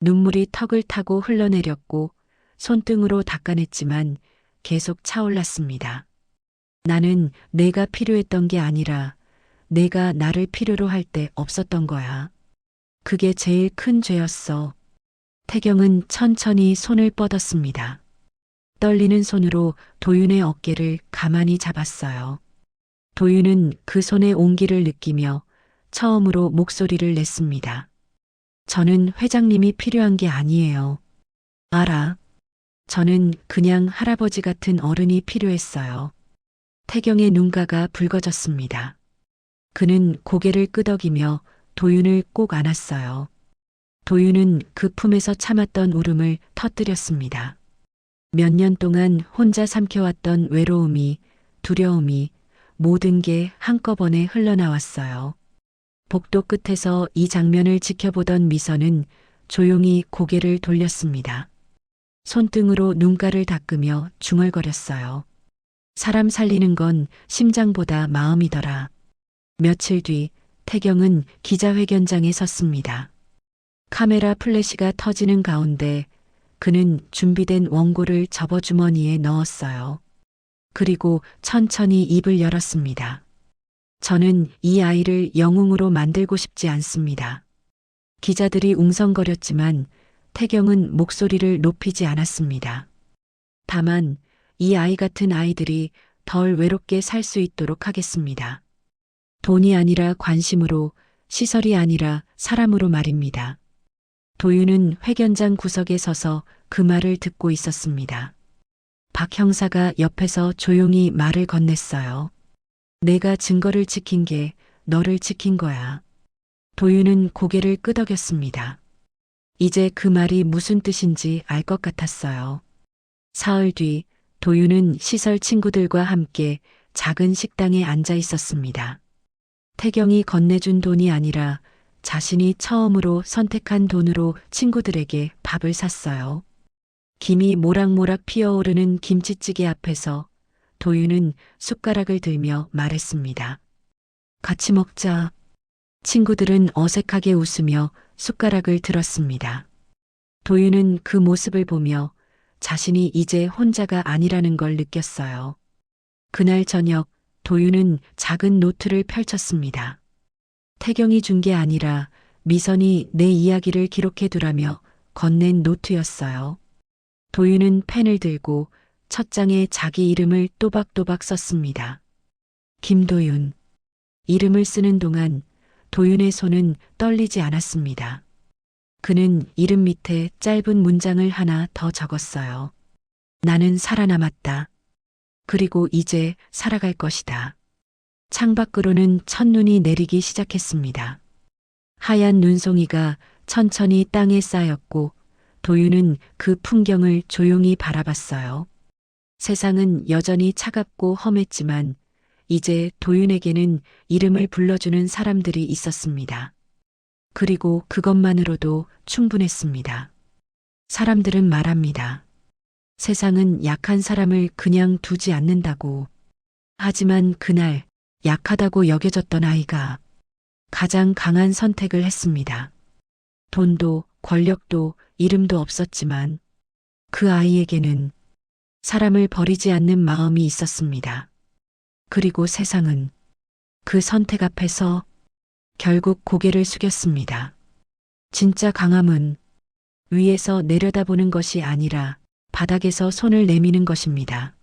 A: 눈물이 턱을 타고 흘러내렸고 손등으로 닦아냈지만 계속 차올랐습니다. 나는 내가 필요했던 게 아니라 내가 나를 필요로 할 때 없었던 거야. 그게 제일 큰 죄였어. 태경은 천천히 손을 뻗었습니다. 떨리는 손으로 도윤의 어깨를 가만히 잡았어요. 도윤은 그 손의 온기를 느끼며 처음으로 목소리를 냈습니다. 저는 회장님이 필요한 게 아니에요. 알아. 저는 그냥 할아버지 같은 어른이 필요했어요. 태경의 눈가가 붉어졌습니다. 그는 고개를 끄덕이며 도윤을 꼭 안았어요. 도윤은 그 품에서 참았던 울음을 터뜨렸습니다. 몇 년 동안 혼자 삼켜왔던 외로움이, 두려움이, 모든 게 한꺼번에 흘러나왔어요. 복도 끝에서 이 장면을 지켜보던 미선은 조용히 고개를 돌렸습니다. 손등으로 눈가를 닦으며 중얼거렸어요. 사람 살리는 건 심장보다 마음이더라. 며칠 뒤 태경은 기자회견장에 섰습니다. 카메라 플래시가 터지는 가운데 그는 준비된 원고를 접어주머니에 넣었어요. 그리고 천천히 입을 열었습니다. 저는 이 아이를 영웅으로 만들고 싶지 않습니다. 기자들이 웅성거렸지만 태경은 목소리를 높이지 않았습니다. 다만 이 아이 같은 아이들이 덜 외롭게 살 수 있도록 하겠습니다. 돈이 아니라 관심으로, 시설이 아니라 사람으로 말입니다. 도윤은 회견장 구석에 서서 그 말을 듣고 있었습니다. 박 형사가 옆에서 조용히 말을 건넸어요. 내가 증거를 지킨 게 너를 지킨 거야. 도윤은 고개를 끄덕였습니다. 이제 그 말이 무슨 뜻인지 알 것 같았어요. 사흘 뒤 도윤은 시설 친구들과 함께 작은 식당에 앉아 있었습니다. 태경이 건네준 돈이 아니라 자신이 처음으로 선택한 돈으로 친구들에게 밥을 샀어요. 김이 모락모락 피어오르는 김치찌개 앞에서 도윤은 숟가락을 들며 말했습니다. 같이 먹자. 친구들은 어색하게 웃으며 숟가락을 들었습니다. 도윤은 그 모습을 보며 자신이 이제 혼자가 아니라는 걸 느꼈어요. 그날 저녁 도윤은 작은 노트를 펼쳤습니다. 태경이 준 게 아니라 미선이 내 이야기를 기록해 두라며 건넨 노트였어요. 도윤은 펜을 들고 첫 장에 자기 이름을 또박또박 썼습니다. 김도윤. 이름을 쓰는 동안 도윤의 손은 떨리지 않았습니다. 그는 이름 밑에 짧은 문장을 하나 더 적었어요. 나는 살아남았다. 그리고 이제 살아갈 것이다. 창밖으로는 첫눈이 내리기 시작했습니다. 하얀 눈송이가 천천히 땅에 쌓였고 도윤은 그 풍경을 조용히 바라봤어요. 세상은 여전히 차갑고 험했지만 이제 도윤에게는 이름을 불러주는 사람들이 있었습니다. 그리고 그것만으로도 충분했습니다. 사람들은 말합니다. 세상은 약한 사람을 그냥 두지 않는다고. 하지만 그날 약하다고 여겨졌던 아이가 가장 강한 선택을 했습니다. 돈도 권력도 이름도 없었지만 그 아이에게는 사람을 버리지 않는 마음이 있었습니다. 그리고 세상은 그 선택 앞에서 결국 고개를 숙였습니다. 진짜 강함은 위에서 내려다보는 것이 아니라 바닥에서 손을 내미는 것입니다.